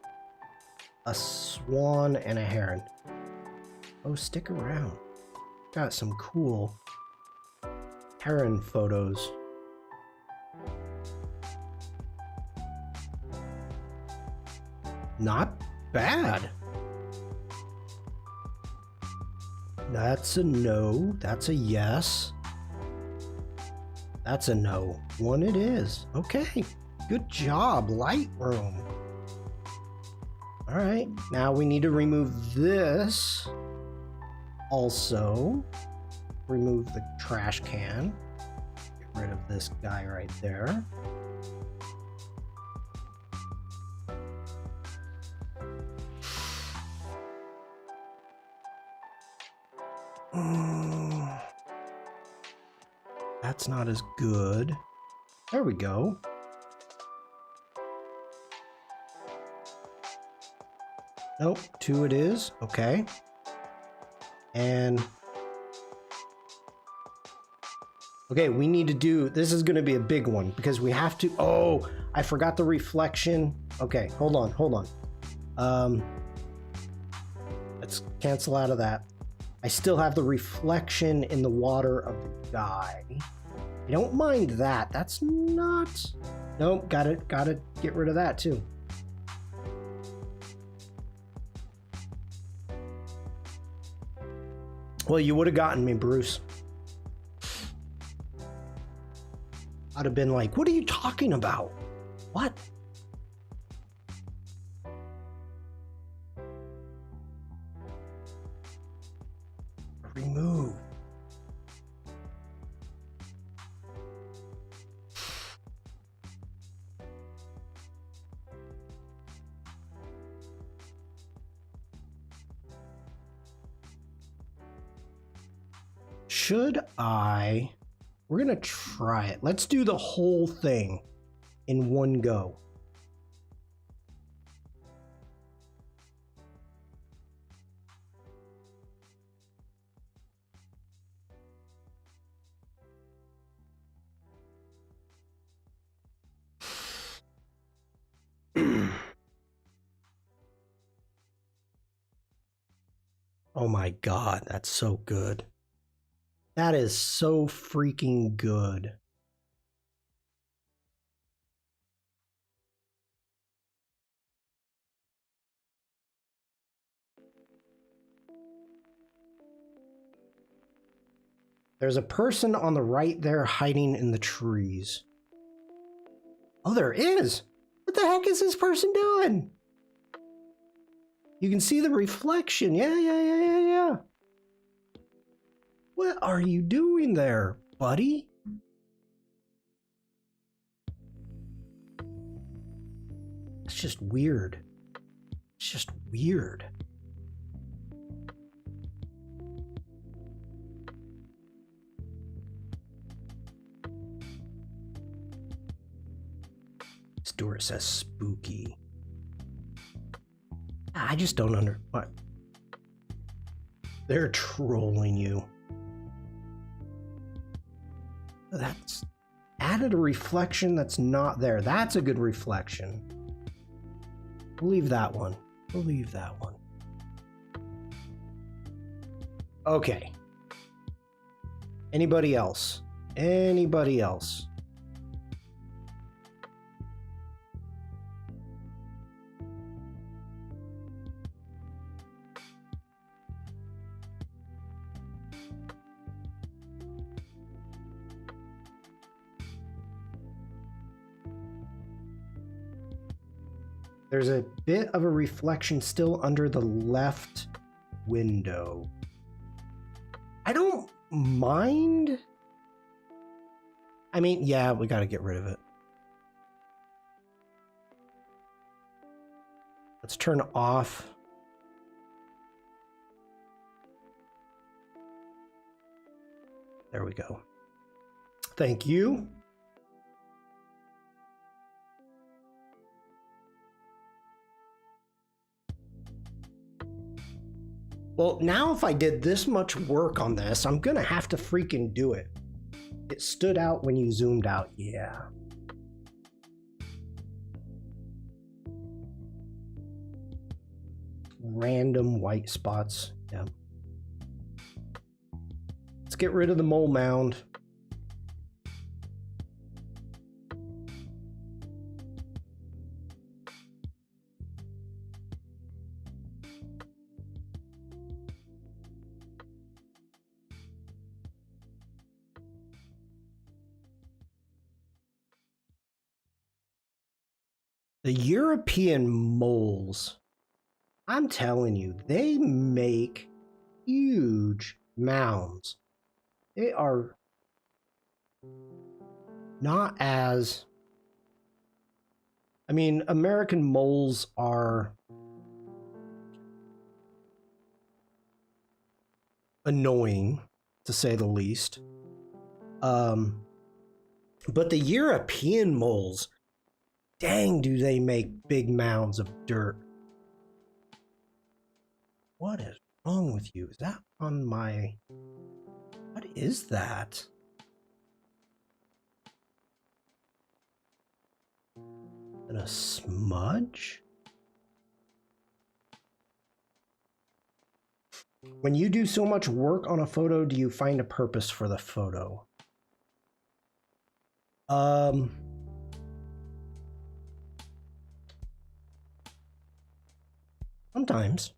Speaker 1: a swan, and a heron. Oh, stick around. Got some cool heron photos. Not bad. That's a no. That's a yes. That's a no. One it is. Okay. Good job, Lightroom. All right. Now we need to remove this. Also, remove the trash can. Get rid of this guy right there. That's not as good. There we go. Nope, 2 it is. Okay. And okay, we need to do, this is going to be a big one because we have to, oh, I forgot the reflection. Okay, hold on. Let's cancel out of that. I still have the reflection in the water of the guy. I don't mind that. That's not, nope, gotta get rid of that too. Well, you would have gotten me, Bruce. I'd have been like, what are you talking about? What? Remove. Should I? We're gonna try it. Let's do the whole thing in one go. Oh my God, that's so good. That is so freaking good. There's a person on the right there hiding in the trees. Oh, there is. What the heck is this person doing? You can see the reflection. Yeah. What are you doing there, buddy? It's just weird. It's just weird. Stuart says spooky. I just don't what? They're trolling you. That's added a reflection that's not there. That's a good reflection. We'll leave that one. We'll leave that one. Okay. Anybody else? Anybody else? There's a bit of a reflection still under the left window. I don't mind. I mean, yeah, we got to get rid of it. Let's turn off. There we go. Thank you. Well, now if I did this much work on this, I'm gonna have to freaking do it. It stood out when you zoomed out, yeah. Random white spots, yeah. Let's get rid of the mole mound. The European moles, I'm telling you, they make huge mounds. They are not as... I mean, American moles are annoying, to say the least. But the European moles, dang, do they make big mounds of dirt. What is wrong with you? Is that on my... What is that? And a smudge? When you do so much work on a photo, do you find a purpose for the photo? Sometimes.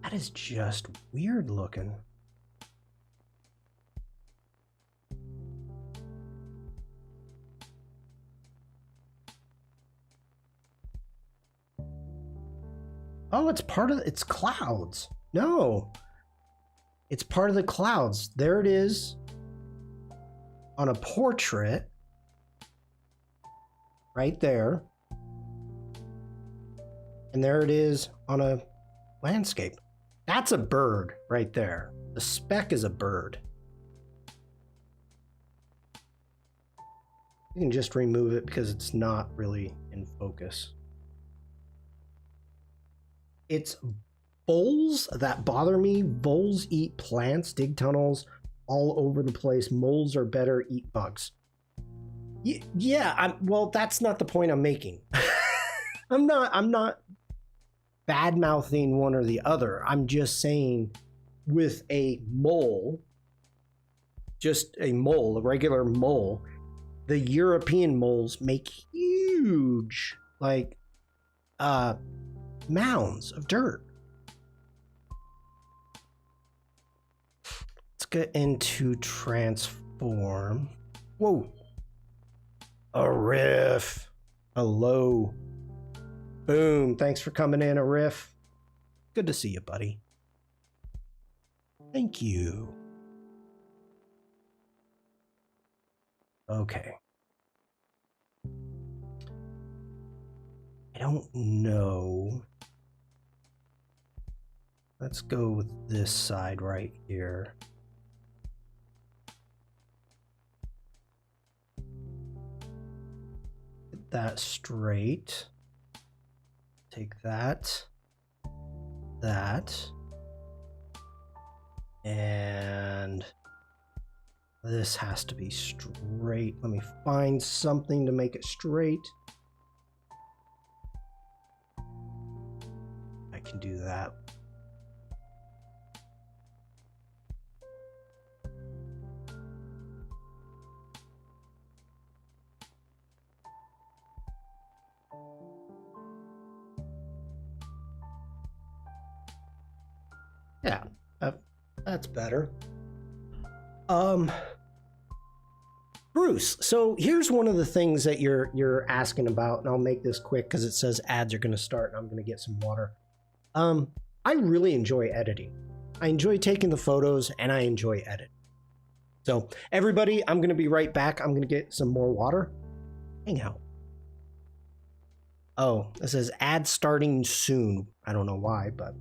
Speaker 1: That is just weird looking. Oh, it's part of it's clouds. No. It's part of the clouds. There it is on a portrait. Right there. And there it is on a landscape. That's a bird right there. The speck is a bird. You can just remove it because it's not really in focus. It's voles that bother me. Voles eat plants, dig tunnels all over the place. Moles are better, eat bugs. Yeah, well, that's not the point I'm making. I'm not bad-mouthing one or the other. I'm just saying with a mole, just a mole, a regular mole, the European moles make huge, like, mounds of dirt. Let's get into transform. Whoa. A riff. Hello. Boom. Thanks for coming in, a riff. Good to see you, buddy. Thank you. Okay. I don't know. Let's go with this side right here. Get that straight. Take that. And this has to be straight. Let me find something to make it straight. I can do that. Yeah, that's better. Bruce, so here's one of the things that you're asking about, and I'll make this quick because it says ads are going to start and I'm going to get some water. I really enjoy editing. I enjoy taking the photos and I enjoy editing. So everybody, I'm going to be right back. I'm going to get some more water. Hang out. Oh, it says ad starting soon. I don't know why, but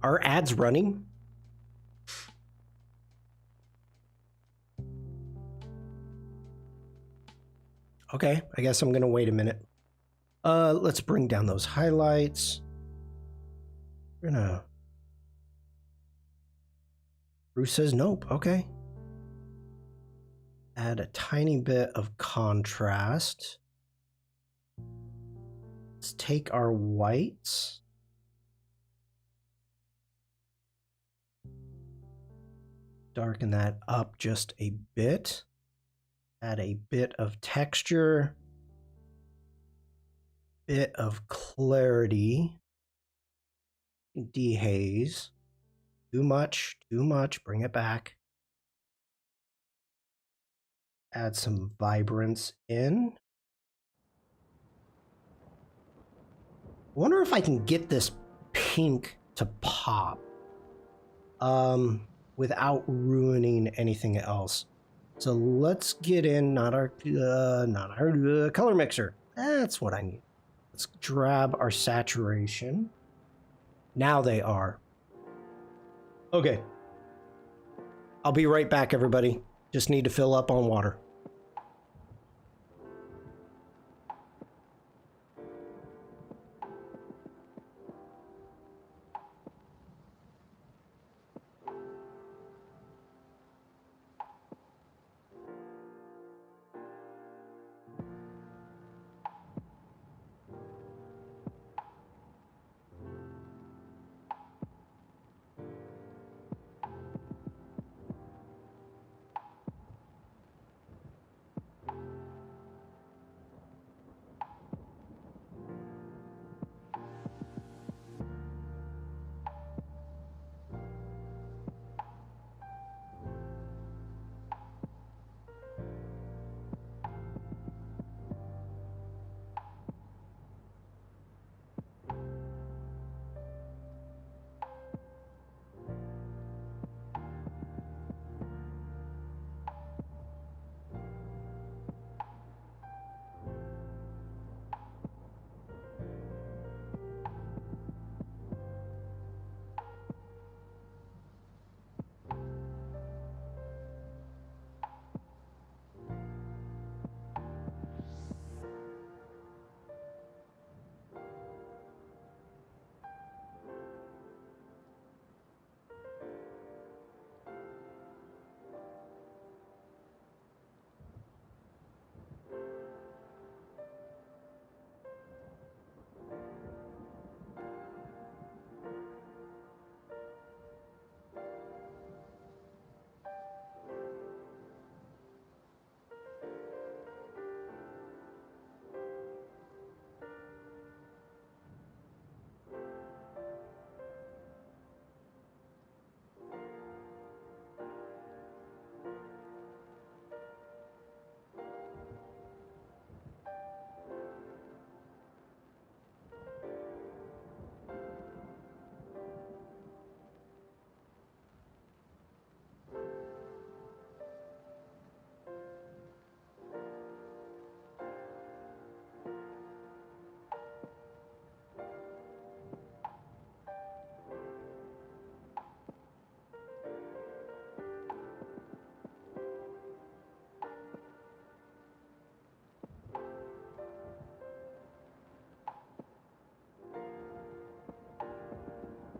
Speaker 1: are ads running? Okay, I guess I'm gonna wait a minute. Let's bring down those highlights. We're gonna... Bruce says nope, okay. Add a tiny bit of contrast. Let's take our whites. Darken that up just a bit. Add a bit of texture. Bit of clarity. Dehaze. Too much, too much. Bring it back. Add some vibrance in. I wonder if I can get this pink to pop without ruining anything else. So let's get in not our color mixer. That's what I need. Let's grab our saturation. Now they are. Okay. I'll be right back, everybody. Just need to fill up on water.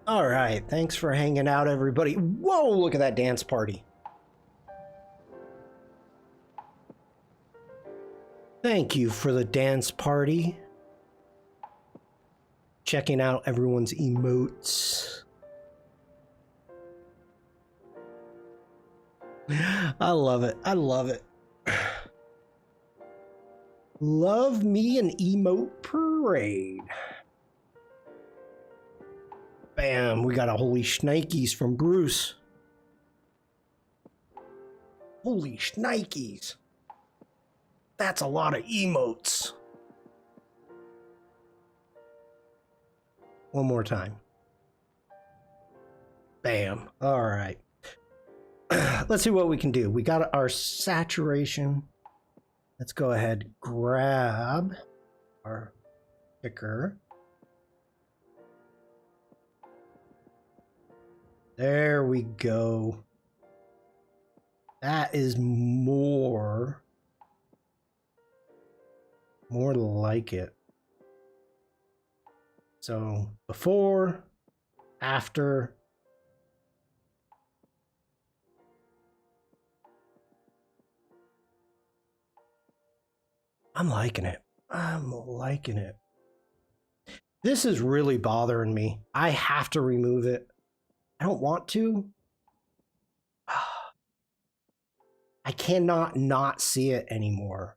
Speaker 1: All right, thanks for hanging out, everybody. Whoa, look at that dance party. Thank you for the dance party. Checking out everyone's emotes. I love it. I love it. Love me an emote parade. Bam, we got a holy shnikes from Bruce. Holy shnikes. That's a lot of emotes. One more time. Bam. All right. Let's see what we can do. We got our saturation. Let's go ahead, grab our picker. There we go. That is more like it. So before, after. I'm liking it. I'm liking it. This is really bothering me. I have to remove it. I don't want to. I cannot not see it anymore.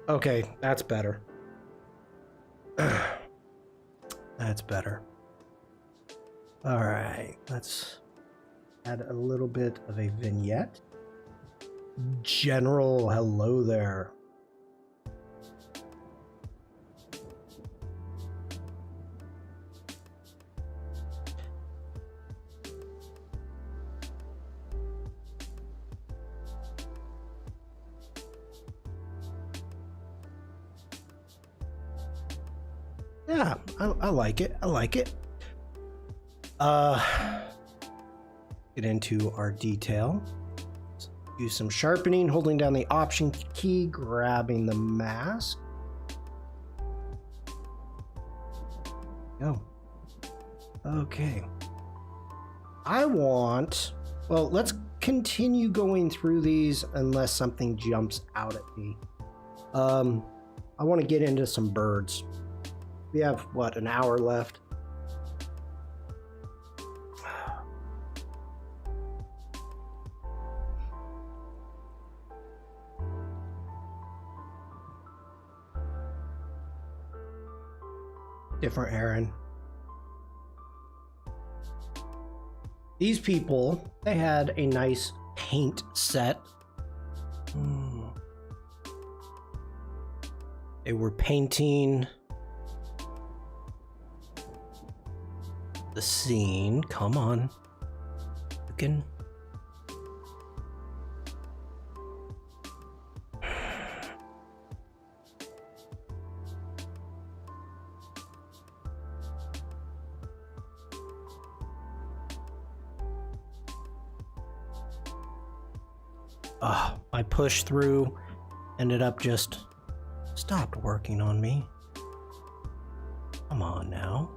Speaker 1: Okay, that's better. That's better. All right, let's add a little bit of a vignette. General, hello there. Yeah, I like it. I like it. Get into our detail. Do some sharpening, holding down the Option key, grabbing the mask. Go. Okay. Well, let's continue going through these unless something jumps out at me. I want to get into some birds. We have, what, an hour left? Different Aaron. These people, they had a nice paint set. They were painting the scene. Come on. You can. My push through ended up just stopped working on me. Come on now.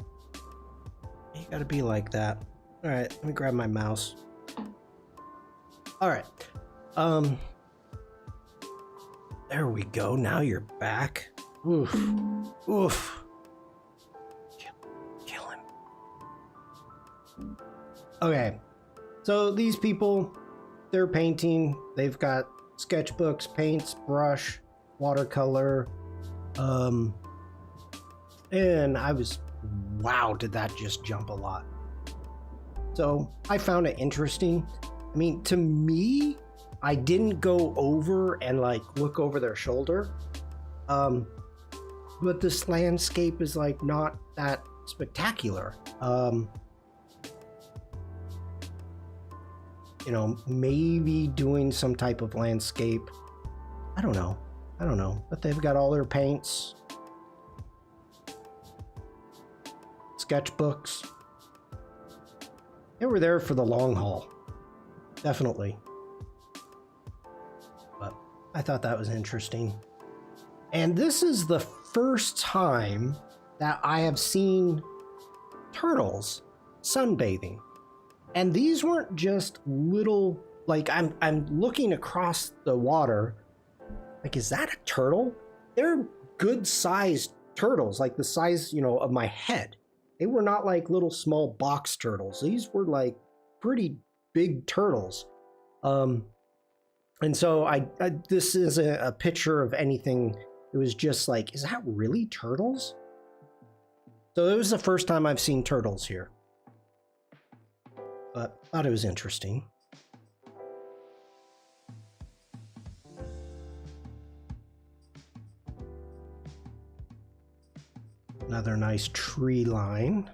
Speaker 1: You gotta be like that. All right, let me grab my mouse. All right. There we go. Now you're back. Oof. Oof. Kill him. Okay. So these people, they're painting. They've got sketchbooks, paints, brush, watercolor. And wow, did that just jump a lot. So I found it interesting. I mean, to me, I didn't go over and like look over their shoulder. But this landscape is like not that spectacular. You know, maybe doing some type of landscape. I don't know. But they've got all their paints, sketchbooks. They were there for the long haul. Definitely. But I thought that was interesting. And this is the first time that I have seen turtles sunbathing. And these weren't just little, like I'm looking across the water, like, is that a turtle? They're good sized turtles, like the size, you know, of my head. They were not like little small box turtles. These were like pretty big turtles. And so this is a picture of anything. It was just like, is that really turtles? So it was the first time I've seen turtles here. But I thought it was interesting. Another nice tree line.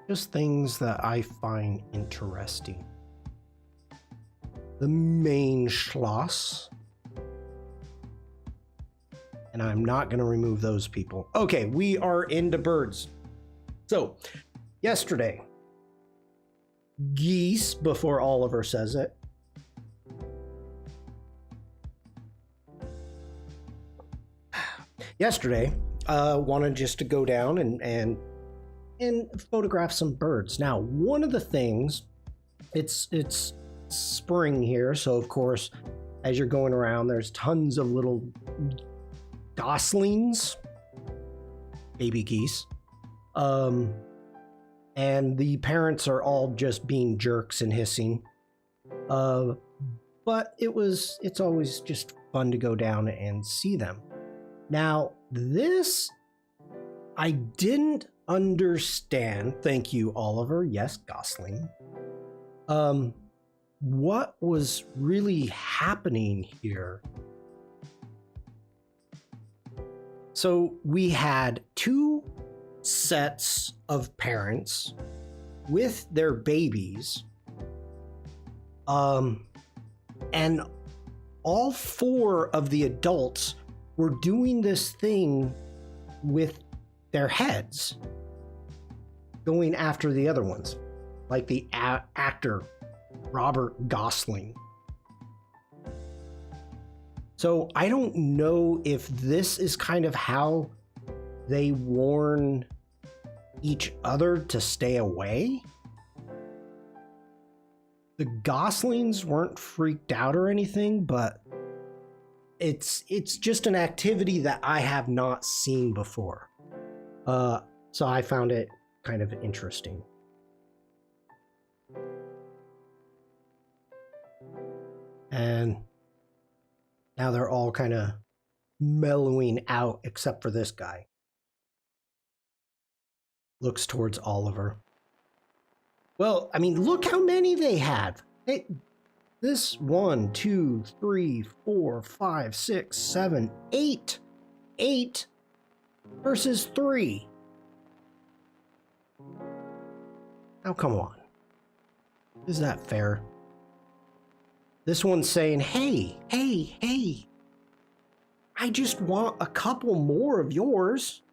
Speaker 1: Just things that I find interesting. The main Schloss. And I'm not going to remove those people. Okay, we are into birds. So, yesterday, geese, before Oliver says it. Yesterday, wanted just to go down and photograph some birds. Now, one of the things, it's spring here, so of course, as you're going around, there's tons of little goslings, baby geese. Um, and the parents are all just being jerks and hissing. But it's always just fun to go down and see them. Now, this I didn't understand. Thank you, Oliver. Yes, Gosling. What was really happening here? So we had two sets of parents with their babies, and all four of the adults were doing this thing with their heads, going after the other ones, like the actor Robert Gosling. So I don't know if this is kind of how they warn each other to stay away. The Goslings weren't freaked out or anything, but it's just an activity that I have not seen before. So I found it kind of interesting. And now they're all kind of mellowing out, except for this guy. Looks towards Oliver. Well, I mean, look how many they have. This 1, 2, 3, 4, 5, 6, 7, 8. 8 versus 3. Now, come on. Is that fair? This one's saying, hey, I just want a couple more of yours.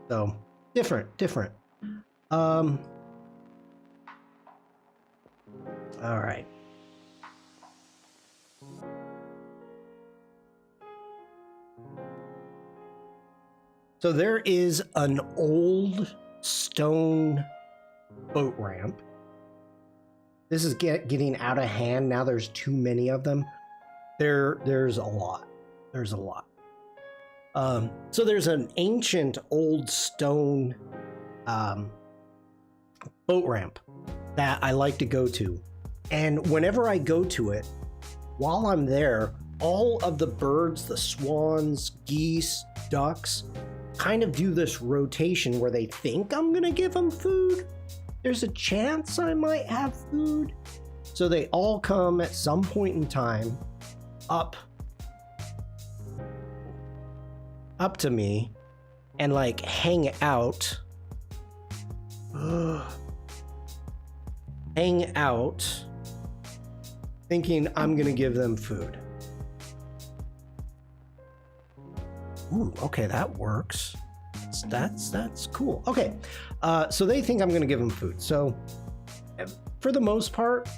Speaker 1: So, different. All right. So there is an old stone boat ramp. This is getting out of hand. Now there's too many of them. There's a lot. There's a lot. So there's an ancient old stone boat ramp that I like to go to. And whenever I go to it, while I'm there, all of the birds, the swans, geese, ducks, kind of do this rotation where they think I'm gonna give them food. There's a chance I might have food. So they all come at some point in time up to me and like hang out. Hang out thinking I'm gonna give them food. Ooh, okay, that works. That's cool. Okay, so they think I'm gonna give them food. So for the most part,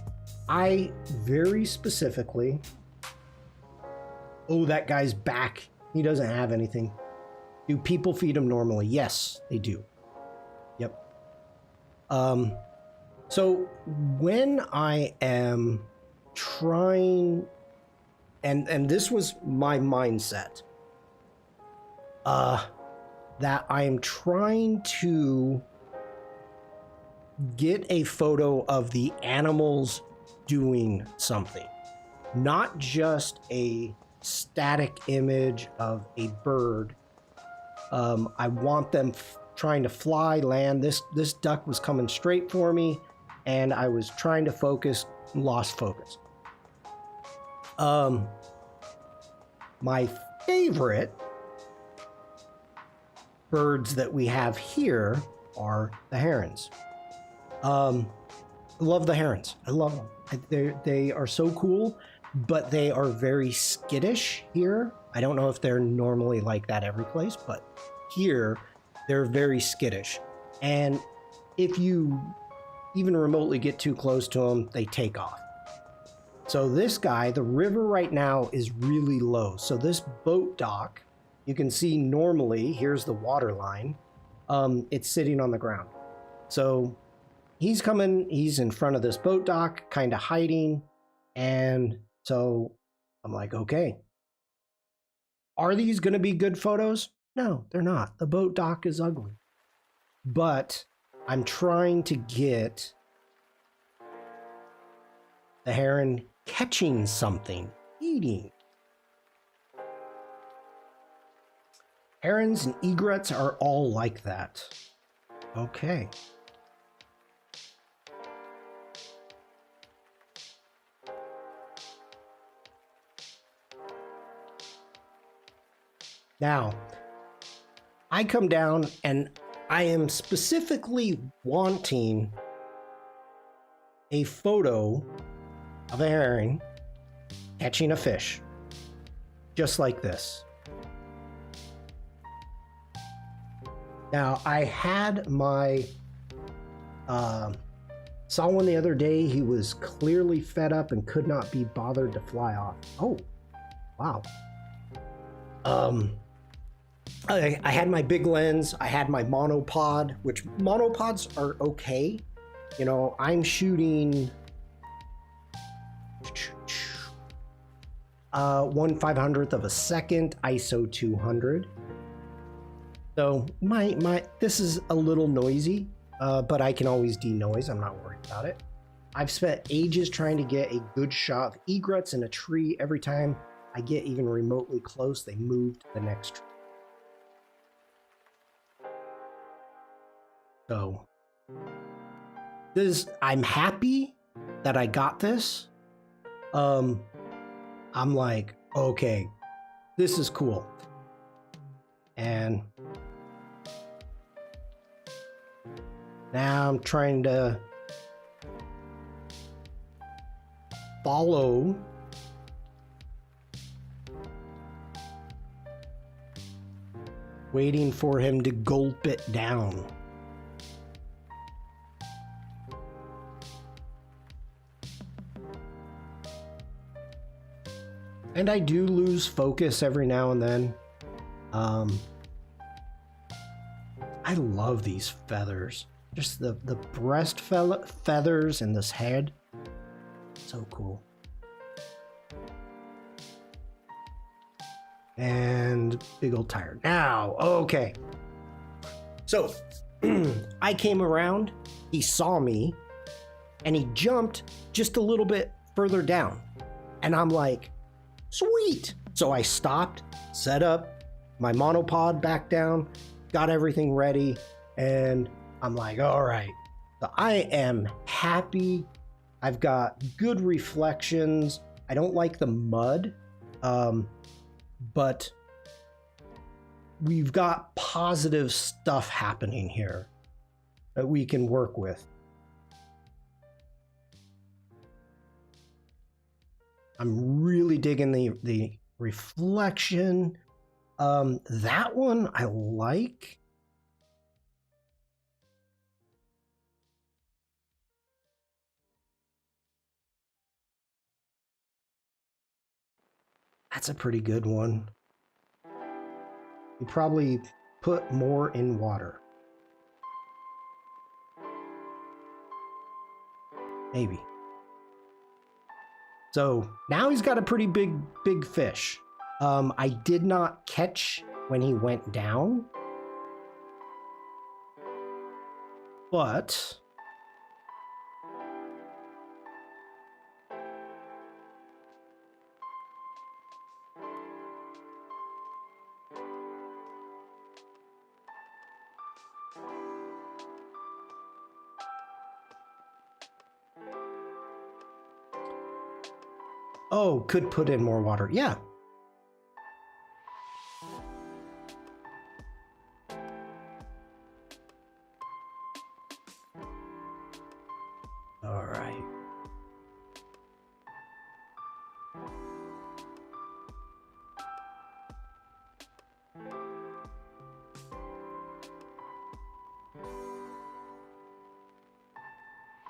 Speaker 1: I very specifically, oh, that guy's back. He doesn't have anything. Do people feed him normally? Yes, they do. Yep. So when I am trying, and this was my mindset, that I am trying to get a photo of the animals doing something, not just a static image of a bird. I want them trying to fly, land. This duck was coming straight for me, and I was trying to focus, lost focus. My favorite birds that we have here are the herons. I love the herons. I love them. They are so cool, but they are very skittish here. I don't know if they're normally like that every place, but here they're very skittish. And if you even remotely get too close to them, they take off. So this guy, the river right now is really low. So this boat dock, you can see normally, here's the water line. It's sitting on the ground. So he's coming, he's in front of this boat dock, kind of hiding. And so I'm like, okay, Are these going to be good photos? No, they're not. The boat dock is ugly. But I'm trying to get the heron catching something, eating. Herons and egrets are all like that. Okay. Now, I come down and I am specifically wanting a photo of a herring catching a fish, just like this. Now, I had my, saw one the other day. He was clearly fed up and could not be bothered to fly off. Oh, wow. I had my big lens. I had my monopod, which monopods are okay. You know, I'm shooting 1/500th of a second, ISO 200. So this is a little noisy, but I can always denoise. I'm not worried about it. I've spent ages trying to get a good shot of egrets in a tree. Every time I get even remotely close, they move to the next tree. So I'm happy that I got this. I'm like, okay, this is cool. And now I'm trying to follow waiting for him to gulp it down. And I do lose focus every now and then. I love these feathers. Just the breast feathers in this head. So cool. And big old tire. Now, okay. So I came around, he saw me, and he jumped just a little bit further down. And I'm like, sweet. So I stopped, set up my monopod back down, got everything ready, and I'm like, all right. So I am happy. I've got good reflections. I don't like the mud, but we've got positive stuff happening here that we can work with. I'm really digging the reflection. That one I like. That's a pretty good one. You probably put more in water. Maybe. So now he's got a pretty big fish. I did not catch when he went down, but oh, could put in more water. Yeah. All right.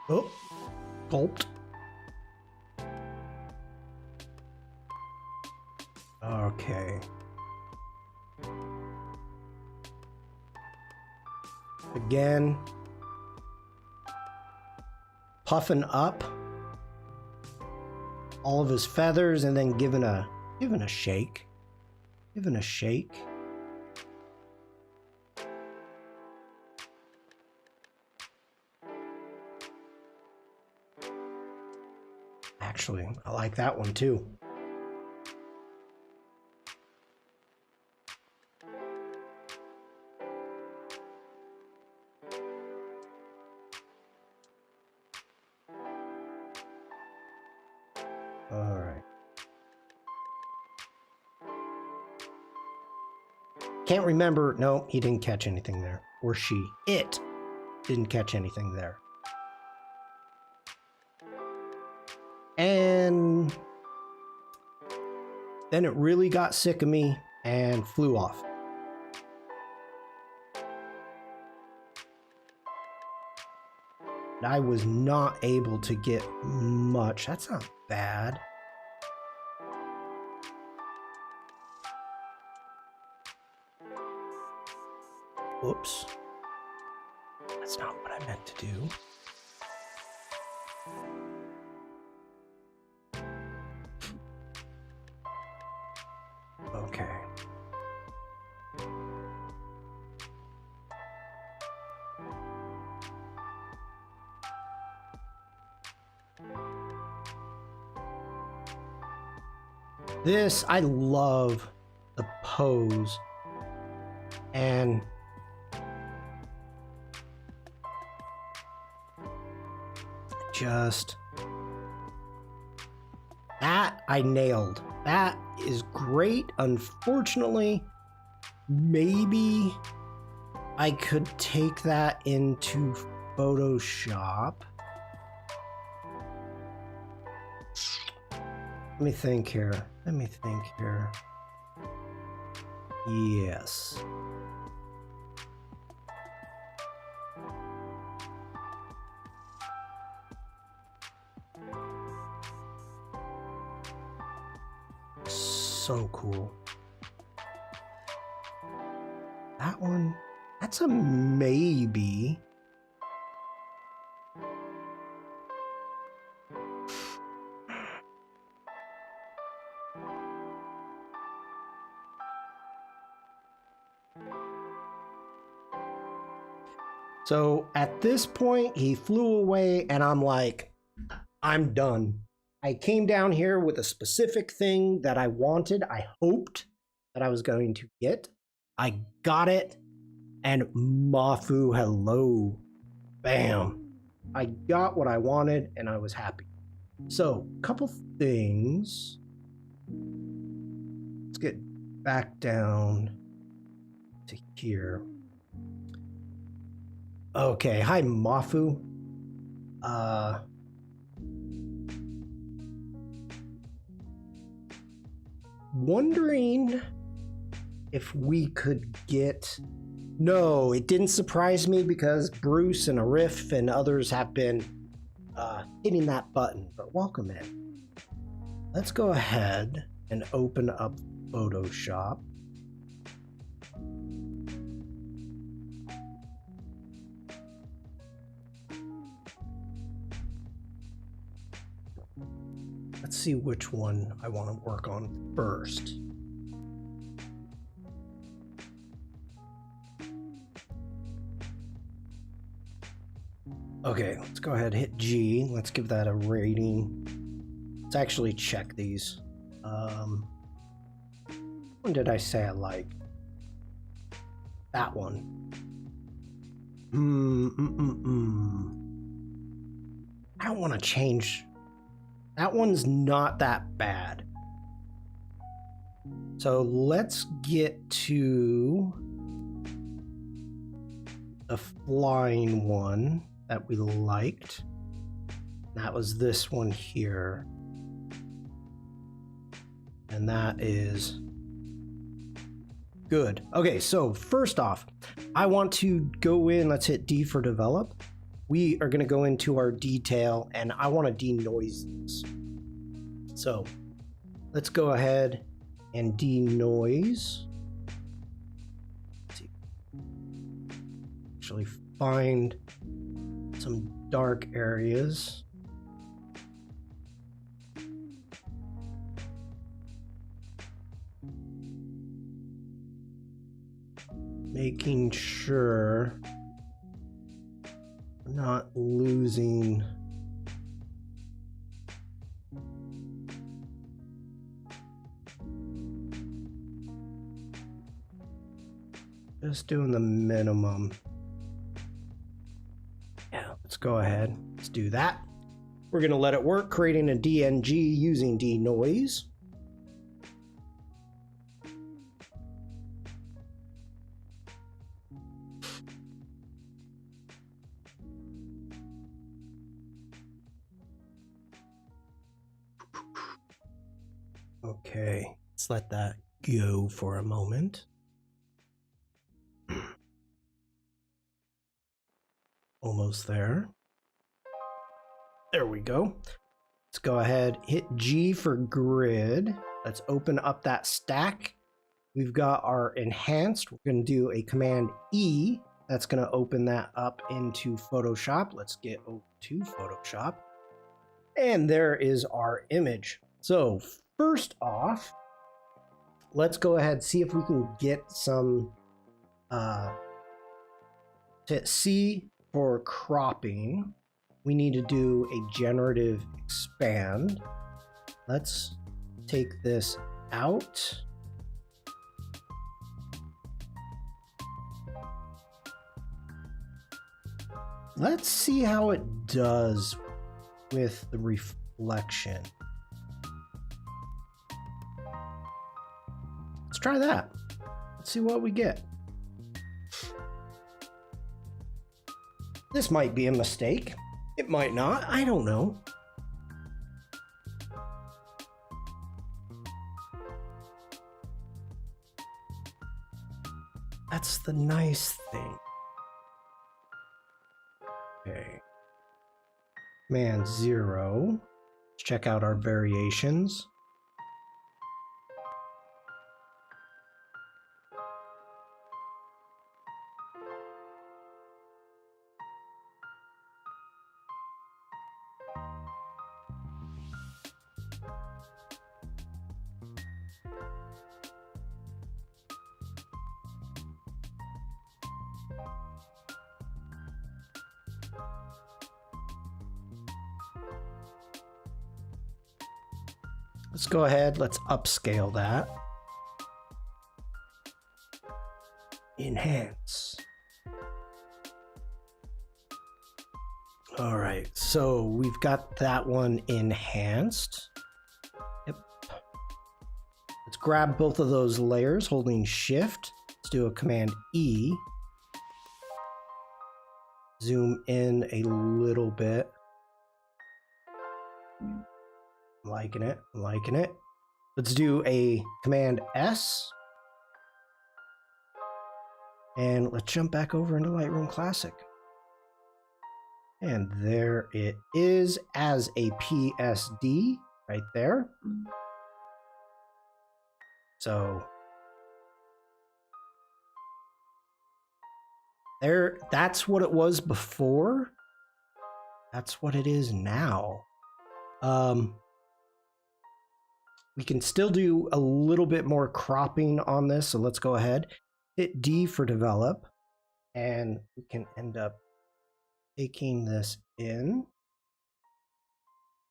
Speaker 1: Oh, gulped. Okay. Again, puffing up all of his feathers and then giving a shake. Give it a shake. Actually, I like that one too. All right. Can't remember. No, he didn't catch anything there. Or she. It didn't catch anything there. And then it really got sick of me and flew off. I was not able to get much. That's not bad. Oops. That's not what I meant to do. Okay. This, I love the pose. And just that I nailed. That is great. Unfortunately, maybe I could take that into Photoshop. Let me think here. Yes. So cool. That one, that's a maybe. So at this point, he flew away, and I'm like, I'm done. I came down here with a specific thing that I wanted. I hoped that I was going to get. I got it, and Mafu, hello. Bam. I got what I wanted, and I was happy. So, couple things. Let's get back down to here. Okay, hi Mafu. Wondering if we could get... No, it didn't surprise me because Bruce and Arif and others have been hitting that button, but welcome in. Let's go ahead and open up Photoshop. Let's see which one I want to work on first. Okay, let's go ahead and hit G. Let's give that a rating. Let's actually check these. When did I say I like? That one. I don't want to change. That one's not that bad. So let's get to the flying one that we liked. That was this one here. And that is good. Okay, so first off, I want to go in, let's hit D for develop. We are going to go into our detail, and I want to denoise this. So let's go ahead and denoise. Let's see. Actually find some dark areas. making sure we're not losing just doing the minimum. Yeah, let's go ahead. Let's do that. We're going to let it work, creating a DNG using denoise. Okay, let's let that go for a moment. Almost there. There we go. Let's go ahead, hit G for grid. Let's open up that stack. We've got our enhanced. We're going to do a command E. That's going to open that up into Photoshop. Let's get over to Photoshop. And there is our image. So first off, let's go ahead and see if we can get some to C for cropping. We need to do a generative expand. Let's take this out. Let's see how it does with the reflection. Let's try that. Let's see what we get. This might be a mistake. It might not. I don't know. That's the nice thing. Okay. Command 0. Let's check out our variations. Let's go ahead, let's upscale that. Enhance. All right, so we've got that one enhanced. Yep. Let's grab both of those layers holding shift. Let's do a command E. Zoom in a little bit. I'm liking it, I'm liking it. Let's do a command S. And let's jump back over into Lightroom Classic. And there it is as a PSD right there. So there, that's what it was before. That's what it is now. We can still do a little bit more cropping on this, so let's go ahead. Hit D for develop, and we can end up taking this in,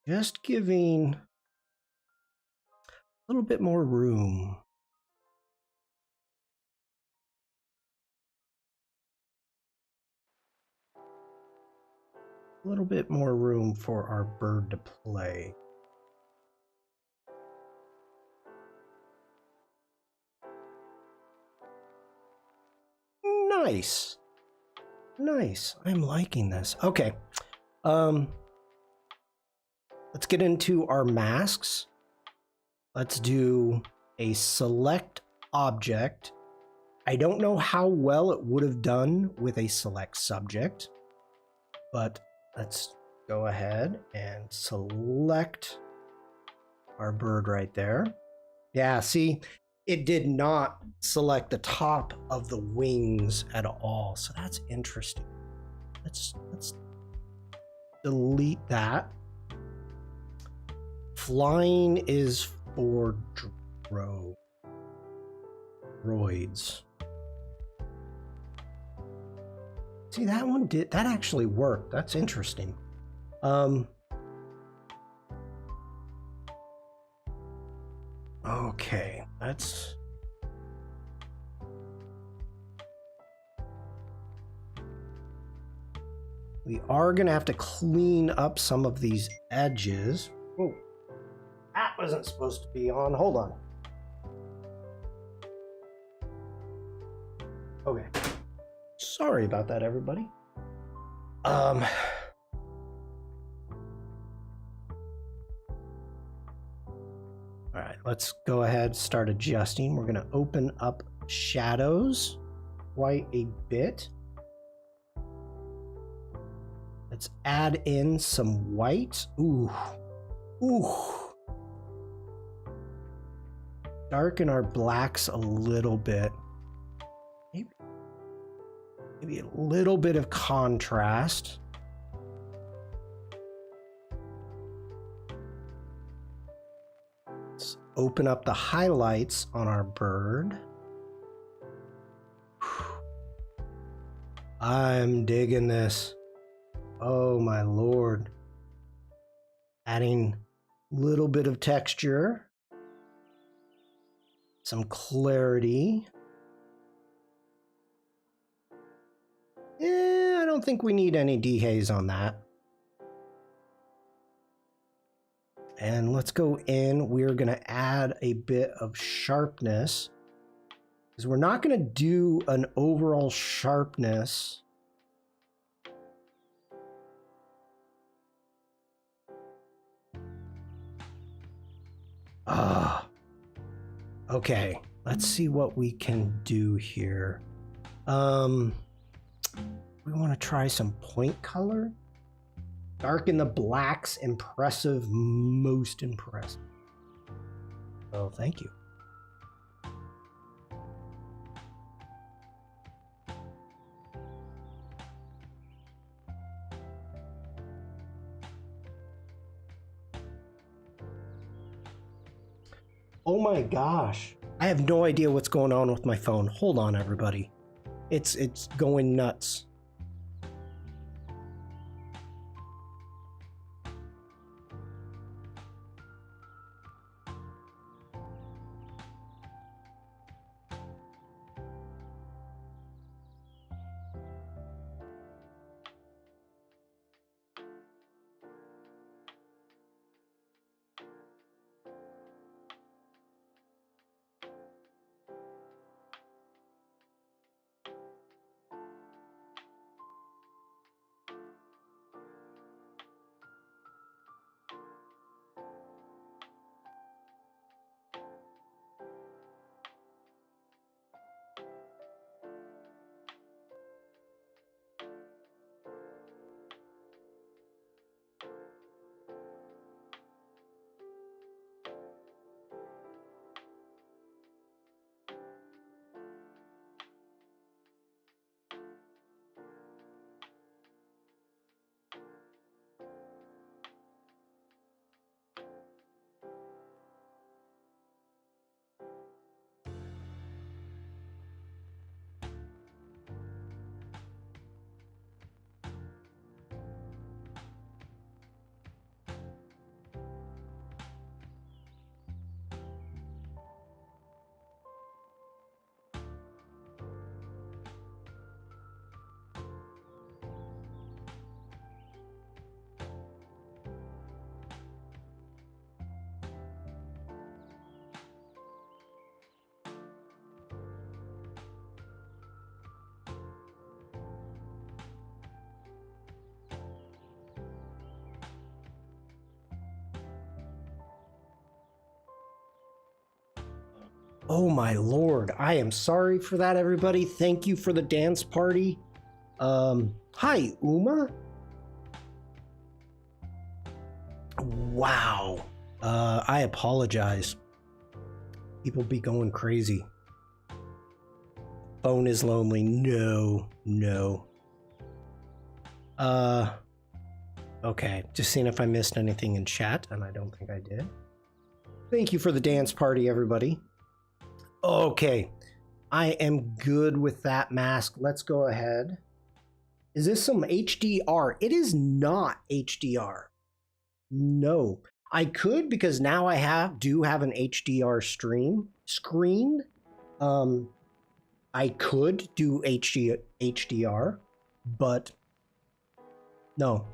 Speaker 1: just giving a little bit more room. A little bit more room for our bird to play. Nice. Nice. I'm liking this. Okay. Let's get into our masks. Let's do a select object. I don't know how well it would have done with a select subject, but let's go ahead and select our bird right there. Yeah, see, it did not select the top of the wings at all. So that's interesting. Let's delete that. Flying is for droids. See, that one that actually worked. That's interesting. Okay, that's... We are gonna have to clean up some of these edges. Oh, that wasn't supposed to be on. Hold on. Okay. Sorry about that, everybody. All right, let's go ahead, start adjusting. We're gonna open up shadows quite a bit. Let's add in some white. Ooh. Ooh. Darken our blacks a little bit. Maybe a little bit of contrast. Let's open up the highlights on our bird. I'm digging this. Oh my Lord. Adding a little bit of texture. Some clarity. I don't think we need any dehaze on that. And let's go in. We're going to add a bit of sharpness, because we're not going to do an overall sharpness. Okay, let's see what we can do here. We want to try some point color. Darken the blacks, impressive, most impressive. Oh, thank you. Oh my gosh. I have no idea what's going on with my phone. Hold on, everybody. It's going nuts. Oh my Lord, I am sorry for that, everybody. Thank you for the dance party. Hi, Uma. Wow. I apologize. People be going crazy. Phone is lonely. No. Okay, just seeing if I missed anything in chat, and I don't think I did. Thank you for the dance party, everybody. Okay, I am good with that mask. Let's go ahead Is this some HDR? It is not HDR. No. I could, because now I do have an HDR screen. I could do HDR, but no,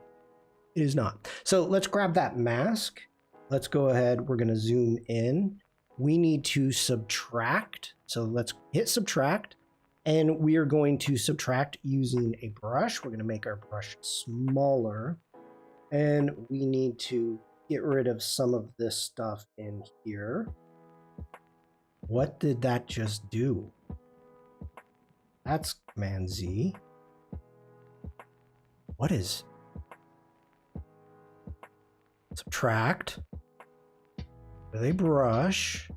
Speaker 1: it is not. So let's grab that mask. Let's go ahead. We're going to zoom in. We need to subtract. So let's hit subtract. And we are going to subtract using a brush. We're going to make our brush smaller. And we need to get rid of some of this stuff in here. What did that just do? That's Command Z. What is? Subtract. With a brush.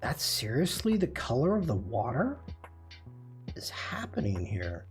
Speaker 1: That's seriously the color of the water? What is happening here?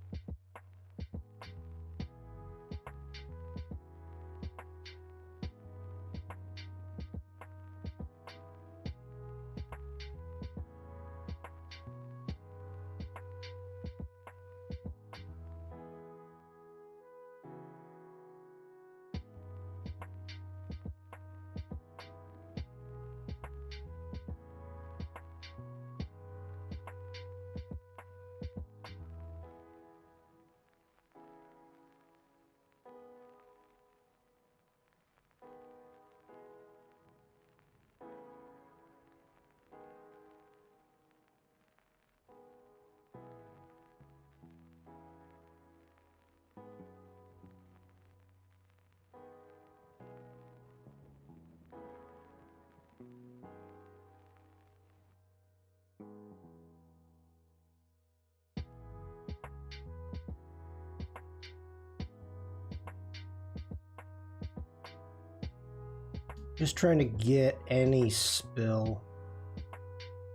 Speaker 1: Just trying to get any spill.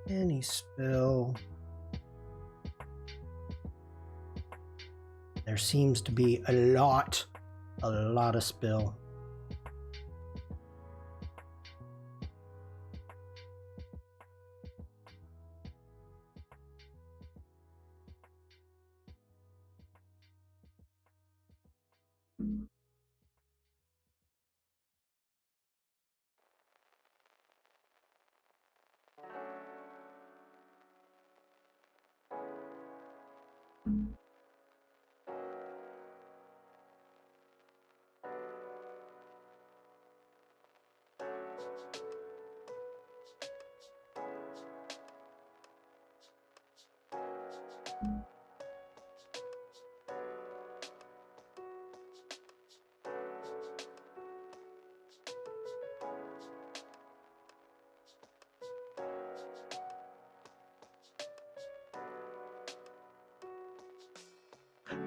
Speaker 1: Any spill. There seems to be a lot of spill.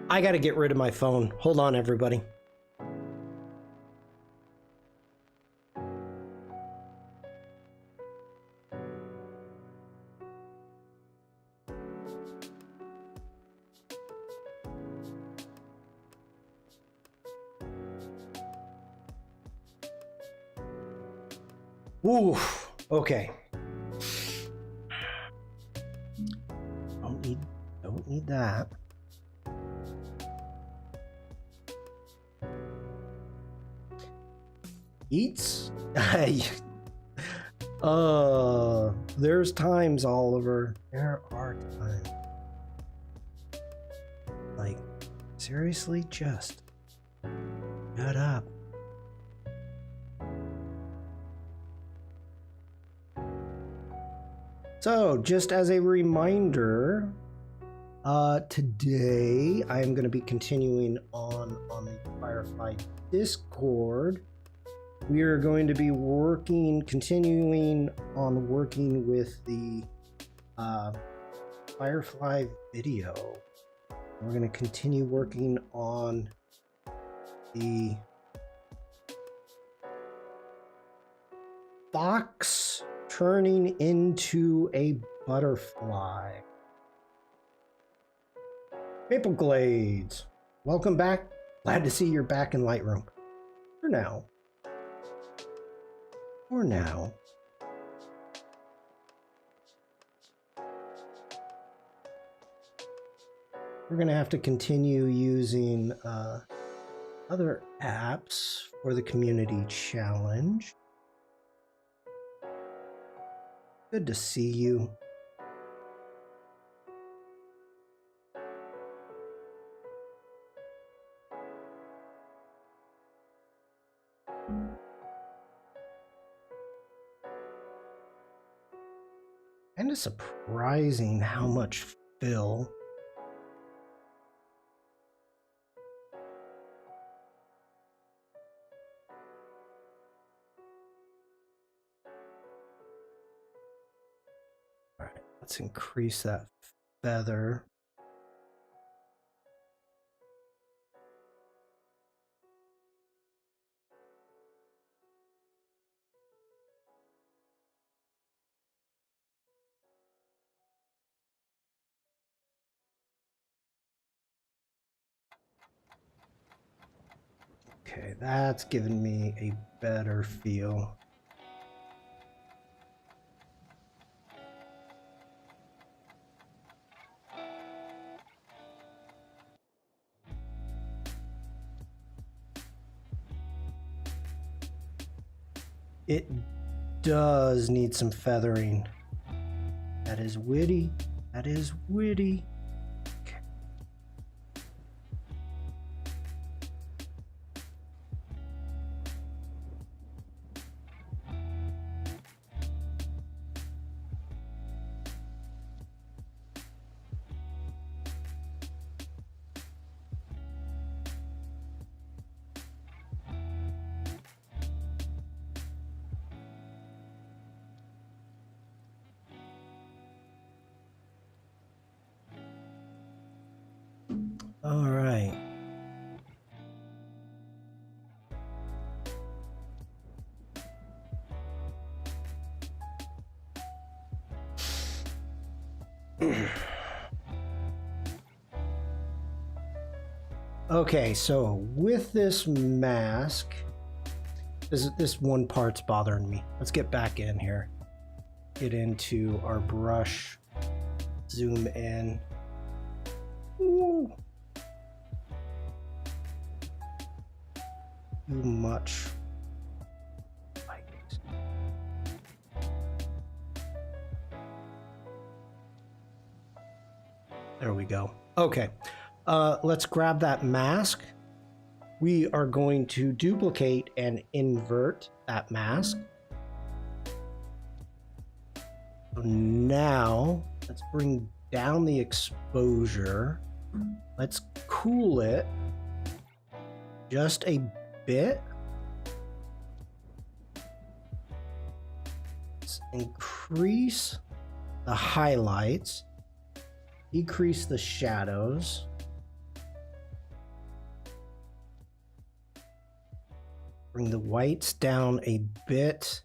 Speaker 1: I gotta get rid of my phone. Hold on, everybody. Ooh, okay. Don't need that. Eats? There's times, Oliver. There are times. Like, seriously, just shut up. So, just as a reminder, today I'm going to be continuing on the Firefly Discord. We are going to be continuing on working with the Firefly video. We're going to continue working on the fox turning into a butterfly. Maple Glades, welcome back. Glad to see you're back in Lightroom. For now. We're going to have to continue using other apps for the community challenge. Good to see you. Kind of surprising how much fill. All right, let's increase that feather. Okay, that's giving me a better feel. It does need some feathering. That is witty. That is witty. Okay. All right. Okay, so with this mask, this one part's bothering me. Let's get back in here. Get into our brush. Zoom in. Ooh. Too much. There we go. Okay. Let's grab that mask. We are going to duplicate and invert that mask. So now let's bring down the exposure. Let's cool it just a bit. Let's increase the highlights, decrease the shadows. Bring the whites down a bit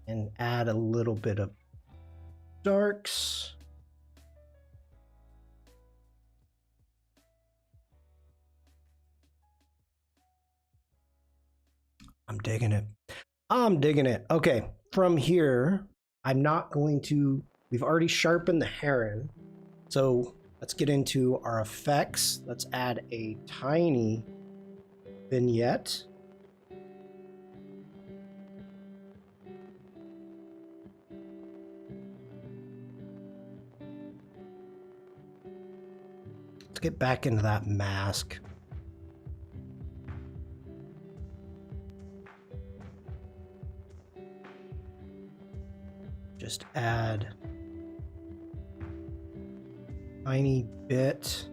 Speaker 1: and add a little bit of darks. I'm digging it. I'm digging it. Okay, from here, I'm not going to, we've already sharpened the heron. So let's get into our effects. Let's add a tiny vignette. Let's get back into that mask. Just add a tiny bit.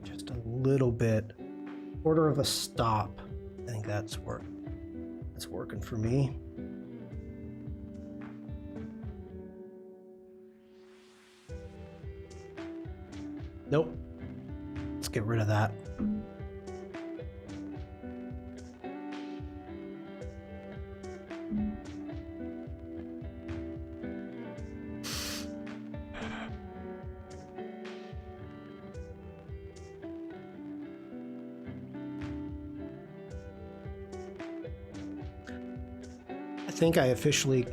Speaker 1: Just a little bit. Quarter of a stop. I think that's working for me. Nope. Let's get rid of that. think I officially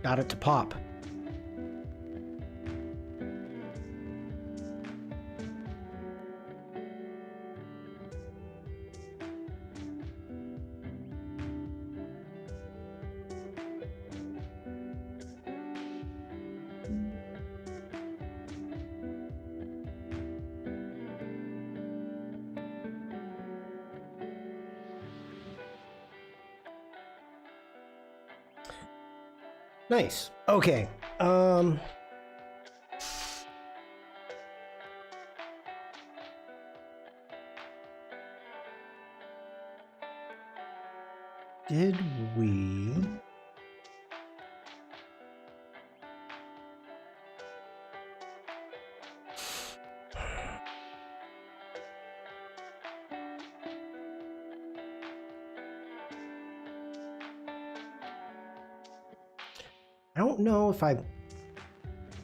Speaker 1: got it to pop. Nice. Okay. Did we? I don't know if I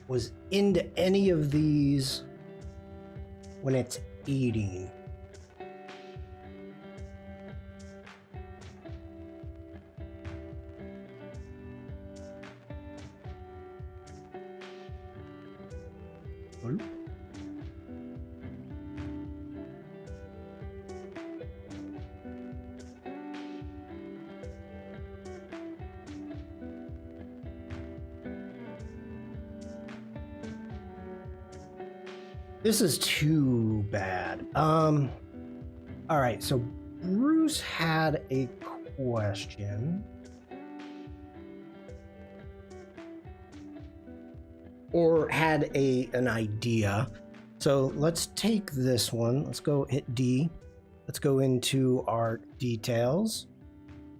Speaker 1: was into any of these when it's eating. This is too bad. All right, so Bruce had a question. Or had an idea. So let's take this one. Let's go hit D. Let's go into our details.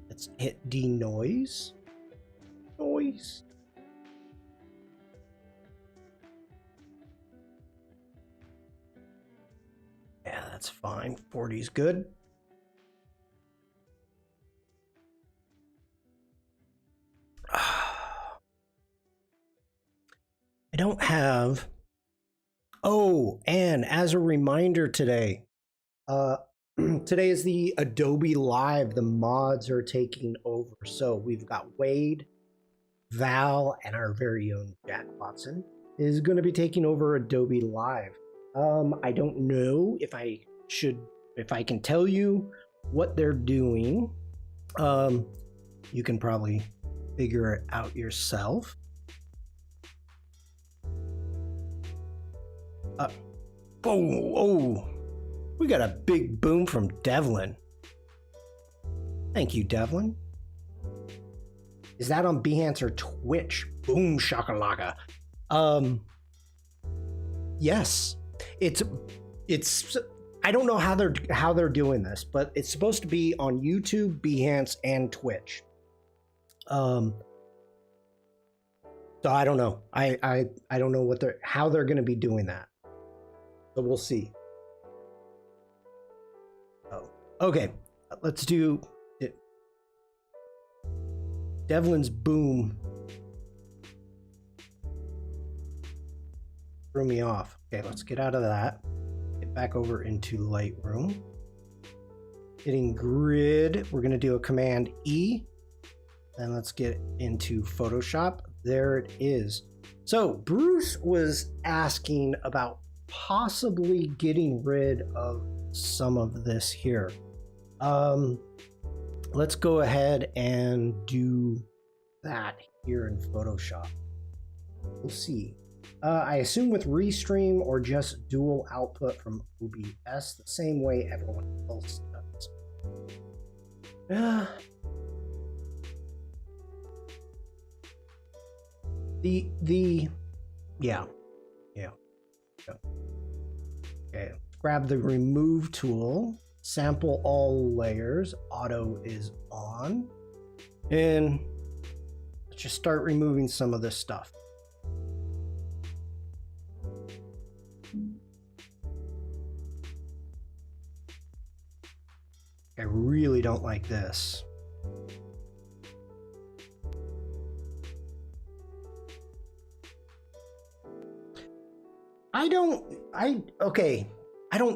Speaker 1: Let's hit D noise. Noise. Yeah, that's fine. 40 is good. I don't have. Oh, and as a reminder today, today is the Adobe Live. The mods are taking over. So we've got Wade, Val, and our very own Jack Watson is going to be taking over Adobe Live. I don't know if I can tell you what they're doing. You can probably figure it out yourself. Oh, we got a big boom from Devlin. Thank you, Devlin. Is that on Behance or Twitch? Boom shakalaka. Yes. It's I don't know how they're doing this, but it's supposed to be on YouTube, Behance, and Twitch. So I don't know. I don't know how they're going to be doing that. So we'll see. Oh, okay. Let's do it. Devlin's boom threw me off. Okay, let's get out of that. Get back over into Lightroom. Hitting grid. We're going to do a Command E. And let's get into Photoshop. There it is. So Bruce was asking about possibly getting rid of some of this here. Let's go ahead and do that here in Photoshop. We'll see. I assume with Restream or just dual output from OBS, the same way everyone else does. Yeah. Okay, grab the remove tool, sample all layers, auto is on, and let's just start removing some of this stuff. I really don't like this. I don't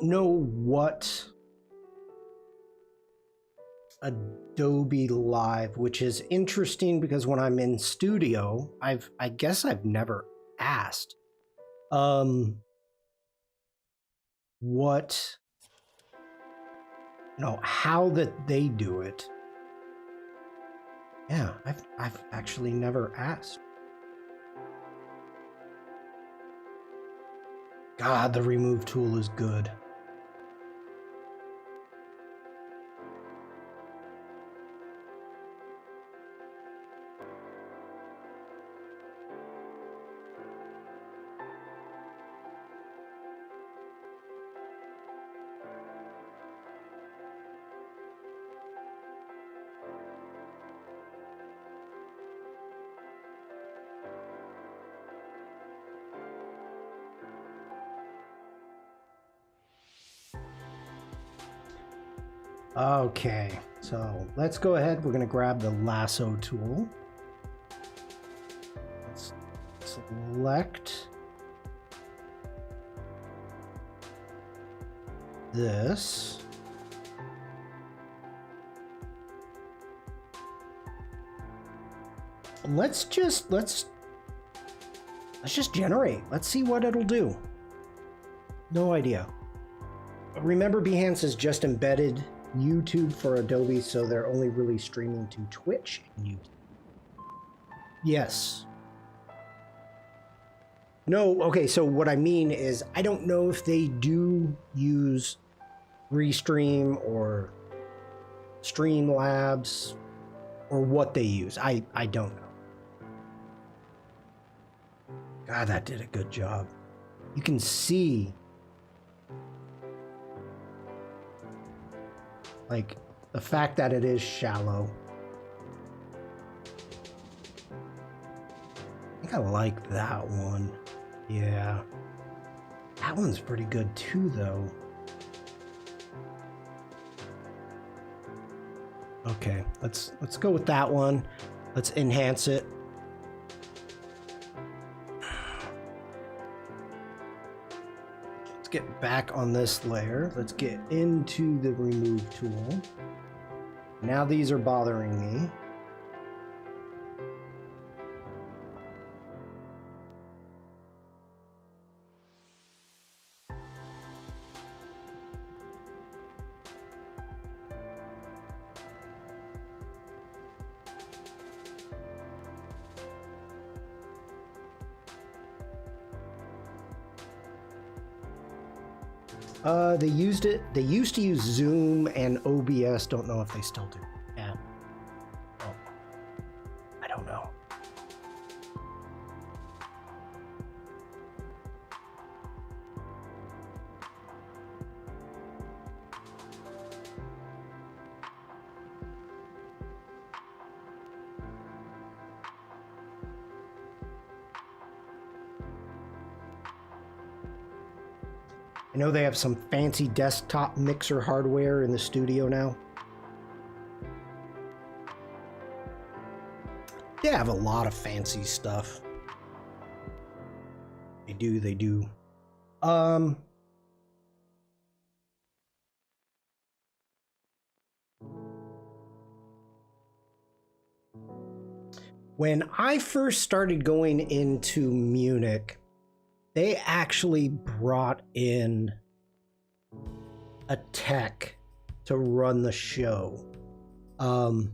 Speaker 1: know what Adobe Live, which is interesting because when I'm in studio, I guess I've never asked what, how that they do it. Yeah, I've actually never asked. God, the remove tool is good. Okay, so let's go ahead. We're going to grab the lasso tool. Let's select this. Let's just generate. Let's see what it'll do. No idea. Remember, Behance is just embedded YouTube for Adobe, so they're only really streaming to Twitch and YouTube. Yes. No, okay, so what I mean is I don't know if they do use Restream or Streamlabs or what they use. I don't know. God, that did a good job. You can see like the fact that it is shallow. I think I like that one. Yeah. That one's pretty good too, though. Okay, let's go with that one. Let's enhance it. Let's get back on this layer. Let's get into the remove tool. Now these are bothering me. They used to use Zoom and OBS. Don't know if they still do. Yeah. Oh. I don't know. I know they have some fancy desktop mixer hardware in the studio now. They have a lot of fancy stuff. They do. When I first started going into Munich, they actually brought in a tech to run the show. And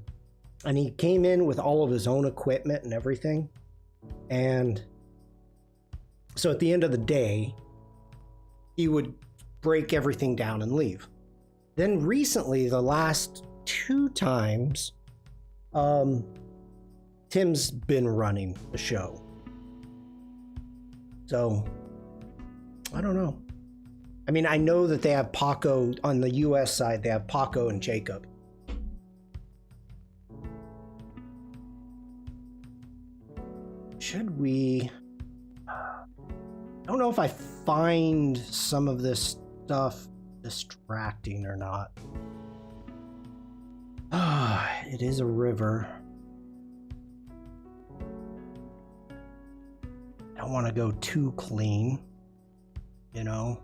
Speaker 1: he came in with all of his own equipment and everything. And so at the end of the day, he would break everything down and leave. Then recently, the last 2 times, Tim's been running the show. So, I don't know. I mean, I know that they have Paco on the US side, they have Paco and Jacob. Should we... I don't know if I find some of this stuff distracting or not. It is a river. I don't want to go too clean, you know?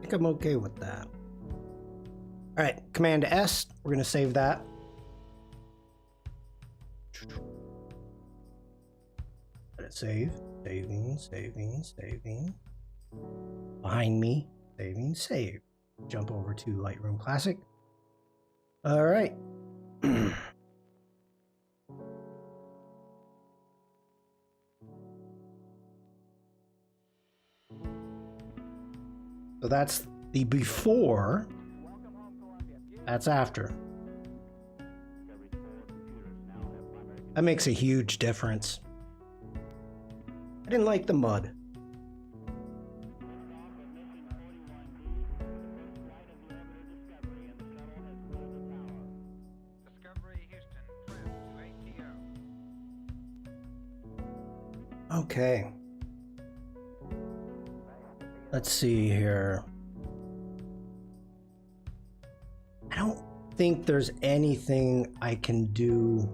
Speaker 1: think I'm okay with that. All right, Command S, we're gonna save that. Let it save, saving. Behind me, saving, save. Jump over to Lightroom Classic. All right. So that's the before, that's after. That makes a huge difference. I didn't like the mud. Okay. Let's see here. I don't think there's anything I can do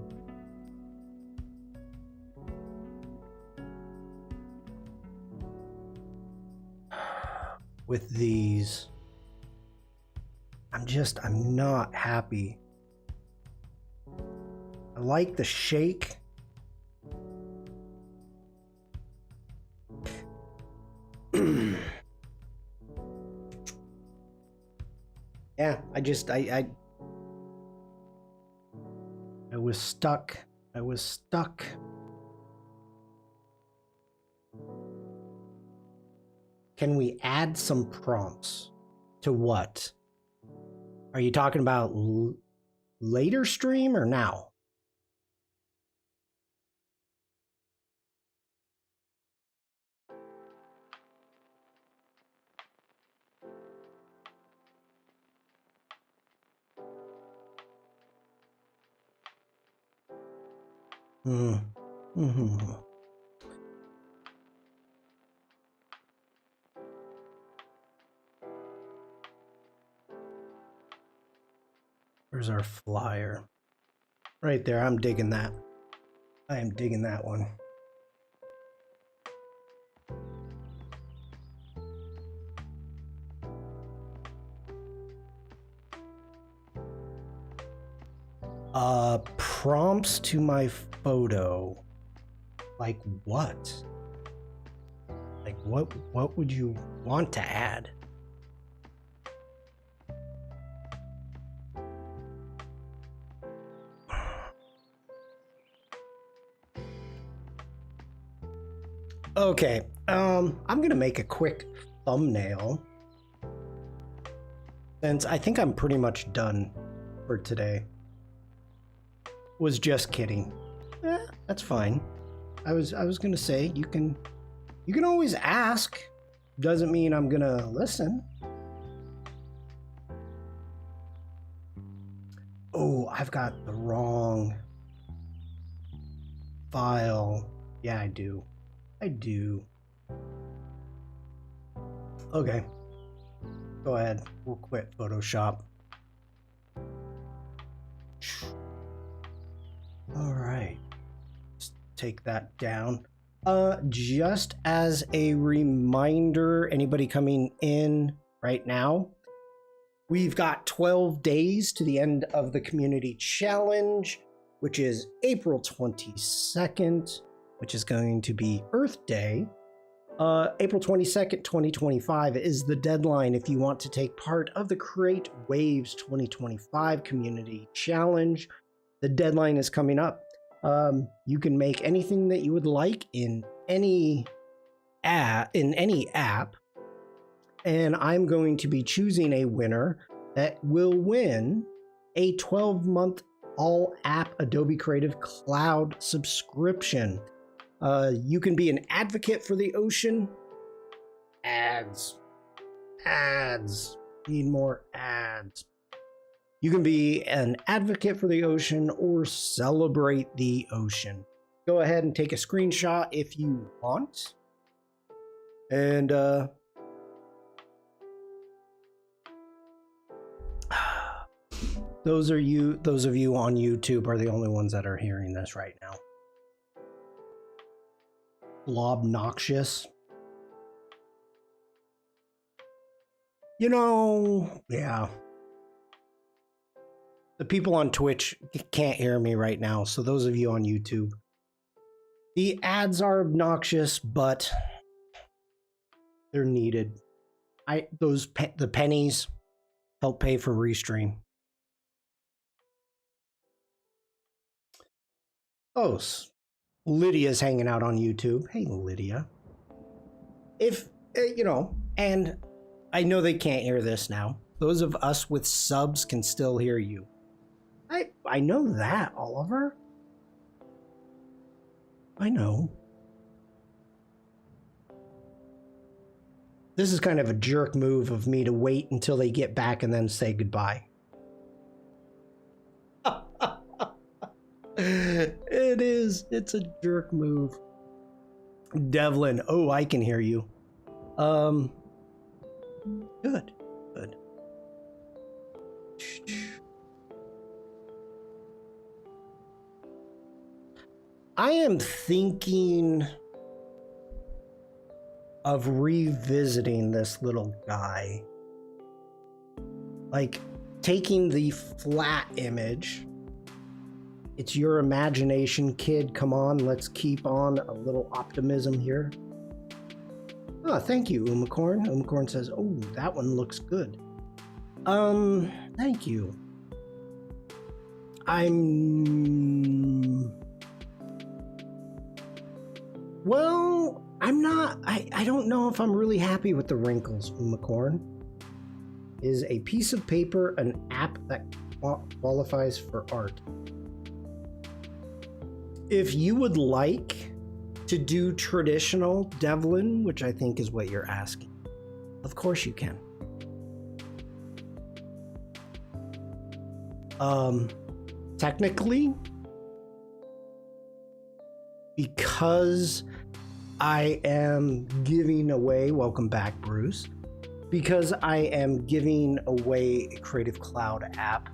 Speaker 1: with these. I'm not happy. I like the shake. Yeah, I was stuck. Can we add some prompts? To what? Are you talking about later stream or now? Where's our flyer? Right there. I'm digging that. I am digging that one. Prompts to my photo. Like what? Like what would you want to add? Okay, I'm gonna make a quick thumbnail since I think I'm pretty much done for today. Was just kidding. That's fine. I was gonna say you can always ask. Doesn't mean I'm gonna listen. Oh, I've got the wrong file. Yeah, I do. Okay. Go ahead. We'll quit Photoshop. All right. Let's take that down. Just as a reminder, anybody coming in right now, we've got 12 days to the end of the community challenge, which is April 22nd, which is going to be Earth Day. April 22nd, 2025 is the deadline if you want to take part of the Create Waves 2025 community challenge. The deadline is coming up. You can make anything that you would like in any app, and I'm going to be choosing a winner that will win a 12-month all-app Adobe Creative Cloud subscription. You can be an advocate for the ocean. Ads. Need more ads. You can be an advocate for the ocean or celebrate the ocean. Go ahead and take a screenshot if you want. And those of you on YouTube are the only ones that are hearing this right now. Blobnoxious. You know, yeah. The people on Twitch can't hear me right now, so those of you on YouTube, the ads are obnoxious, but they're needed. The pennies help pay for Restream. Oh, Lydia's hanging out on YouTube. Hey, Lydia. If, and I know they can't hear this now. Those of us with subs can still hear you. I know that, Oliver. I know. This is kind of a jerk move of me to wait until they get back and then say goodbye. It is. It's a jerk move. Devlin, oh, I can hear you. Good. I am thinking of revisiting this little guy. Like taking the flat image. It's your imagination, kid. Come on, let's keep on a little optimism here. Oh, thank you, Umacorn. Umacorn says, oh, that one looks good. Thank you. Well, I'm not, I don't know if I'm really happy with the wrinkles, Umacorn. Is a piece of paper an app that qualifies for art? If you would like to do traditional, Devlin, which I think is what you're asking, of course you can. Technically, because I am giving away, welcome back, Bruce, because I am giving away a Creative Cloud app,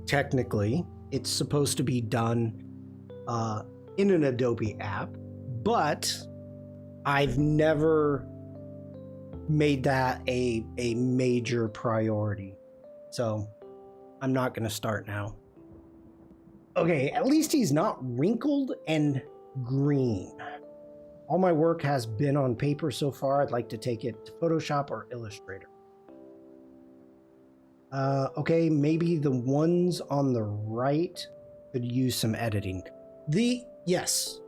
Speaker 1: technically, it's supposed to be done in an Adobe app, but I've never made that a major priority. So I'm not going to start now. Okay, at least he's not wrinkled and green. All my work has been on paper so far. I'd like to take it to Photoshop or Illustrator. Okay, maybe the ones on the right could use some editing. Yes.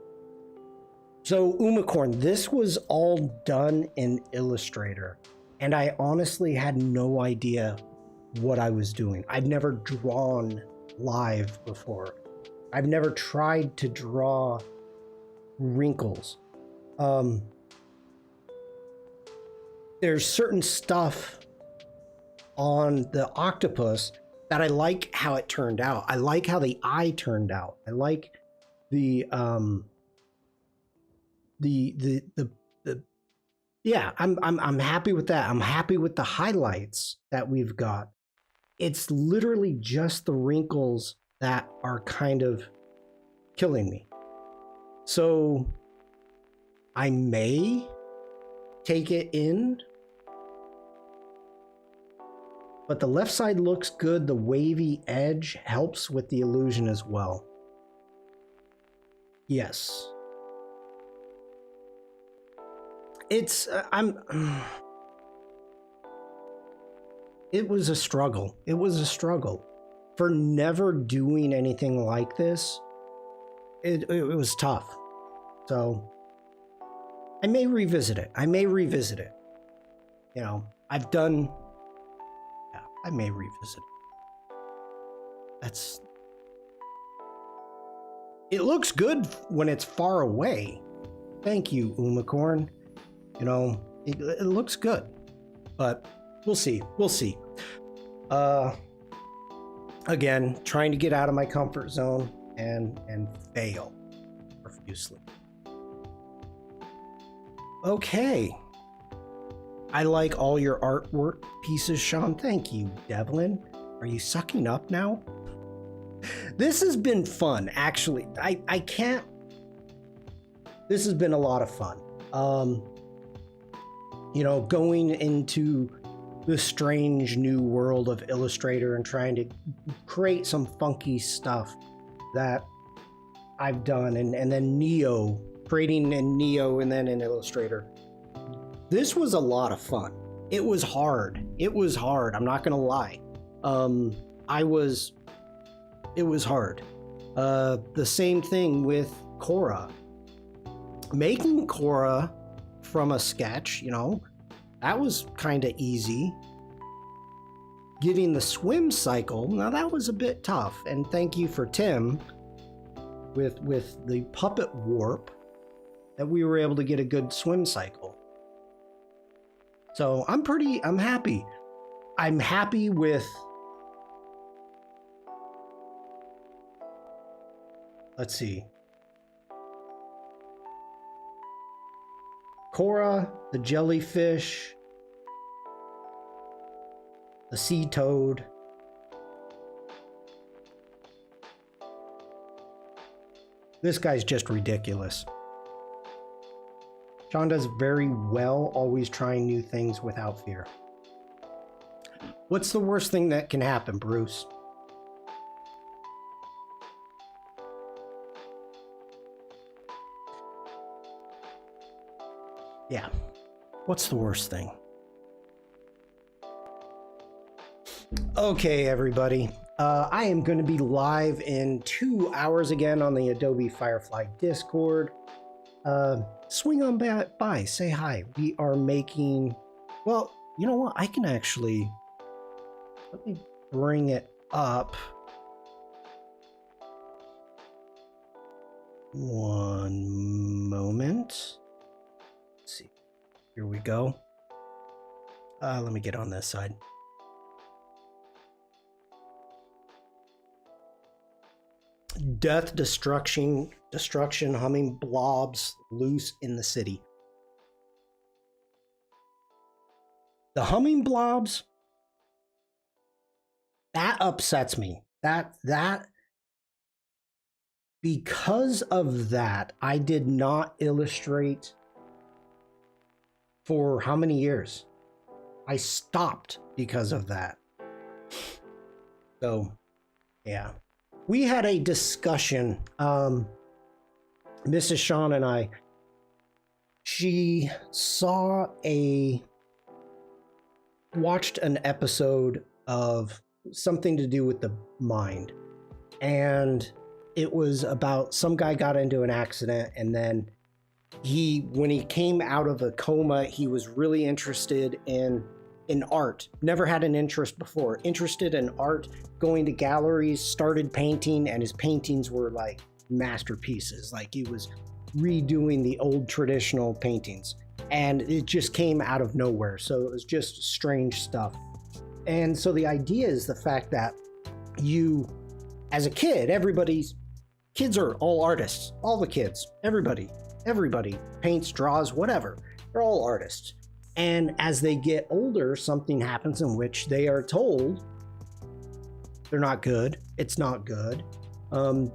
Speaker 1: So Umacorn, this was all done in Illustrator, and I honestly had no idea what I was doing. I'd never drawn live before. I've never tried to draw wrinkles. There's certain stuff on the octopus that I like how it turned out. I like how the eye turned out. I like yeah, I'm happy with that. I'm happy with the highlights that we've got. It's literally just the wrinkles that are kind of killing me. So I may take it in, but the left side looks good. The wavy edge helps with the illusion as well. Yes. It's, it was a struggle. It was a struggle. For never doing anything like this, it was tough. So I may revisit it. You know, I may revisit it. It looks good when it's far away. Thank you, Umacorn. You know, it looks good, but we'll see. Again, trying to get out of my comfort zone and fail profusely. Okay. I like all your artwork pieces, Shawn. Thank you, Devlin. Are you sucking up now? This has been fun, actually. I can't. This has been a lot of fun. you know, going into the strange new world of Illustrator and trying to create some funky stuff that I've done, and then Neo, creating in Neo and then in Illustrator. This was a lot of fun. It was hard. It was hard. I'm not gonna lie. It was hard. The same thing with Korra. Making Korra from a sketch, you know, that was kind of easy. Getting the swim cycle, now that was a bit tough. And thank you for Tim with the puppet warp that we were able to get a good swim cycle. So I'm happy. I'm happy with, let's see, Korra, the jellyfish, the sea toad. This guy's just ridiculous. Shawn does very well, always trying new things without fear. What's the worst thing that can happen, Bruce? Yeah. What's the worst thing? Okay, everybody. I am going to be live in 2 hours again on the Adobe Firefly Discord. Swing on by, say hi. We are making, well, you know what? I can actually, let me bring it up. One moment. Let's see. Here we go. Let me get on this side. Death, destruction, humming blobs loose in the city. The humming blobs, that upsets me. That because of that, I did not illustrate for how many years? I stopped because of that. So, yeah. We had a discussion, Mrs. Shawn and I. She watched an episode of something to do with the mind. And it was about some guy got into an accident, and then when he came out of a coma, he was really interested in art. Never had an interest before. Interested in art, going to galleries, started painting, and his paintings were like masterpieces. Like he was redoing the old traditional paintings, and it just came out of nowhere. So it was just strange stuff. And so the idea is the fact that you, as a kid, kids are all artists. All the kids, everybody paints, draws, whatever. They're all artists. And as they get older, something happens in which they are told they're not good. It's not good.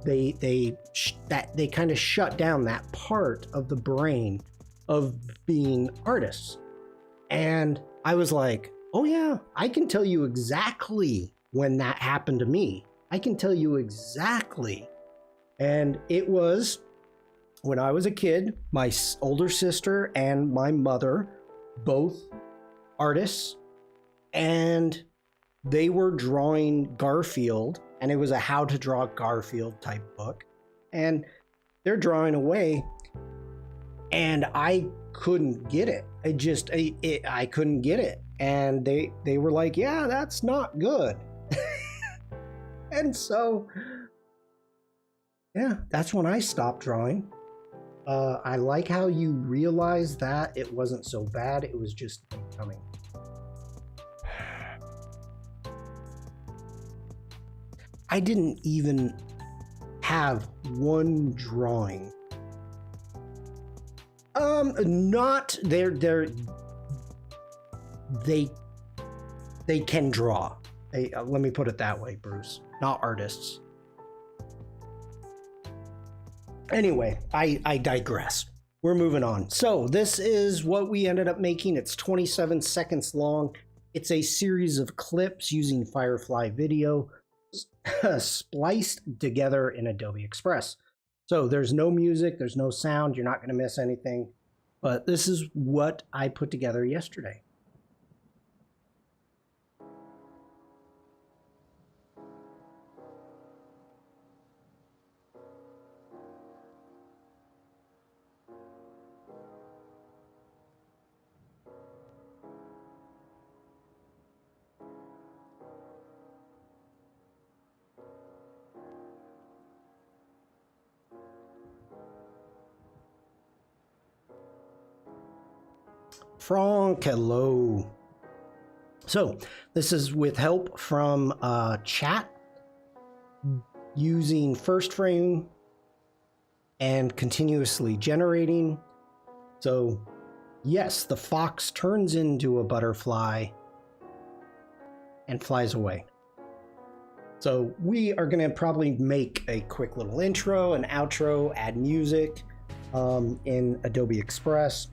Speaker 1: They kind of shut down that part of the brain of being artists. And I was like, oh yeah, I can tell you exactly when that happened to me. I can tell you exactly. And it was when I was a kid. My older sister and my mother, both artists, and they were drawing Garfield, and it was a how to draw Garfield type book, and they're drawing away, and I couldn't get it. I couldn't get it, and they were like, yeah, that's not good. And so yeah, that's when I stopped drawing. I like how you realized that it wasn't so bad, it was just coming. I didn't even have one drawing. Not they can draw. Let me put it that way, Bruce. Not artists. Anyway, I digress. we're moving on. So this is what we ended up making. It's 27 seconds long. It's a series of clips using Firefly Video spliced together in Adobe Express. So there's no music, there's no sound, you're not going to miss anything. But this is what I put together yesterday. Frank, hello. So this is with help from chat using first frame and continuously generating. So yes, the fox turns into a butterfly and flies away. So we are going to probably make a quick little intro, an outro, add music in Adobe Express.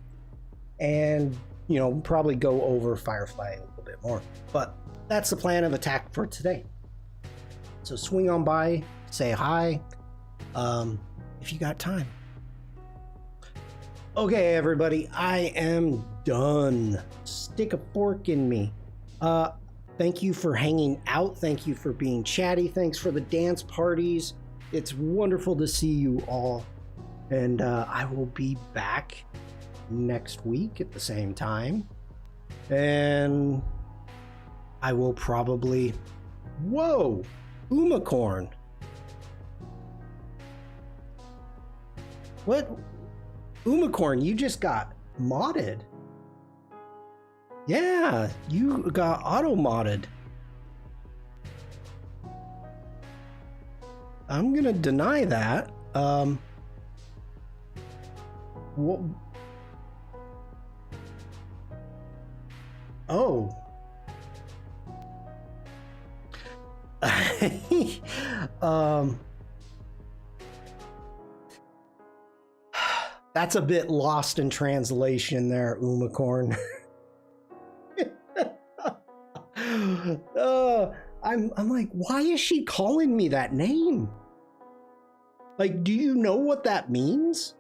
Speaker 1: And, you know, probably go over Firefly a little bit more. But that's the plan of attack for today. So swing on by, say hi, if you got time. Okay, everybody, I am done. Stick a fork in me. Thank you for hanging out. Thank you for being chatty. Thanks for the dance parties. It's wonderful to see you all. And I will be back next week at the same time, and I will probably Umacorn. What? Umacorn, you just got modded. Yeah, you got auto modded. I'm gonna deny that. What? Oh. That's a bit lost in translation there, Umacorn. I'm like, why is she calling me that name? Like, do you know what that means?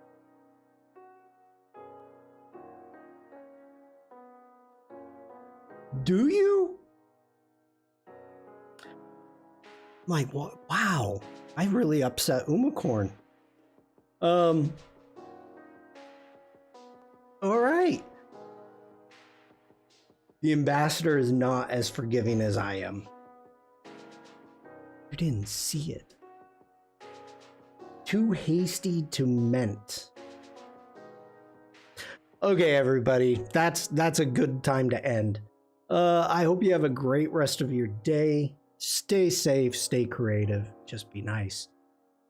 Speaker 1: Do you? I'm like, what? Wow, I really upset Umacorn. All right. The ambassador is not as forgiving as I am. You didn't see it. Too hasty to meant. Okay, everybody, that's a good time to end. I hope you have a great rest of your day. Stay safe, stay creative, just be nice.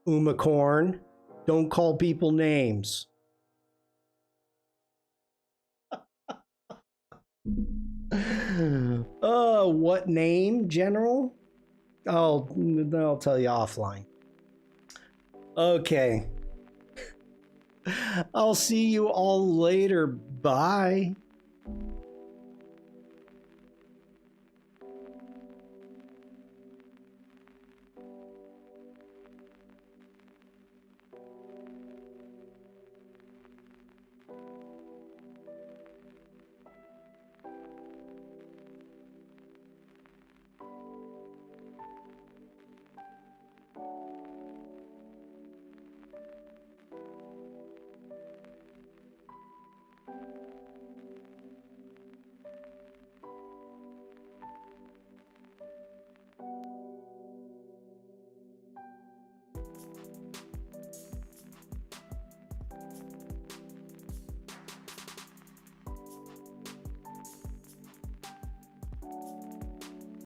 Speaker 1: Umacorn, don't call people names. What name, General? I'll tell you offline. Okay. I'll see you all later. Bye.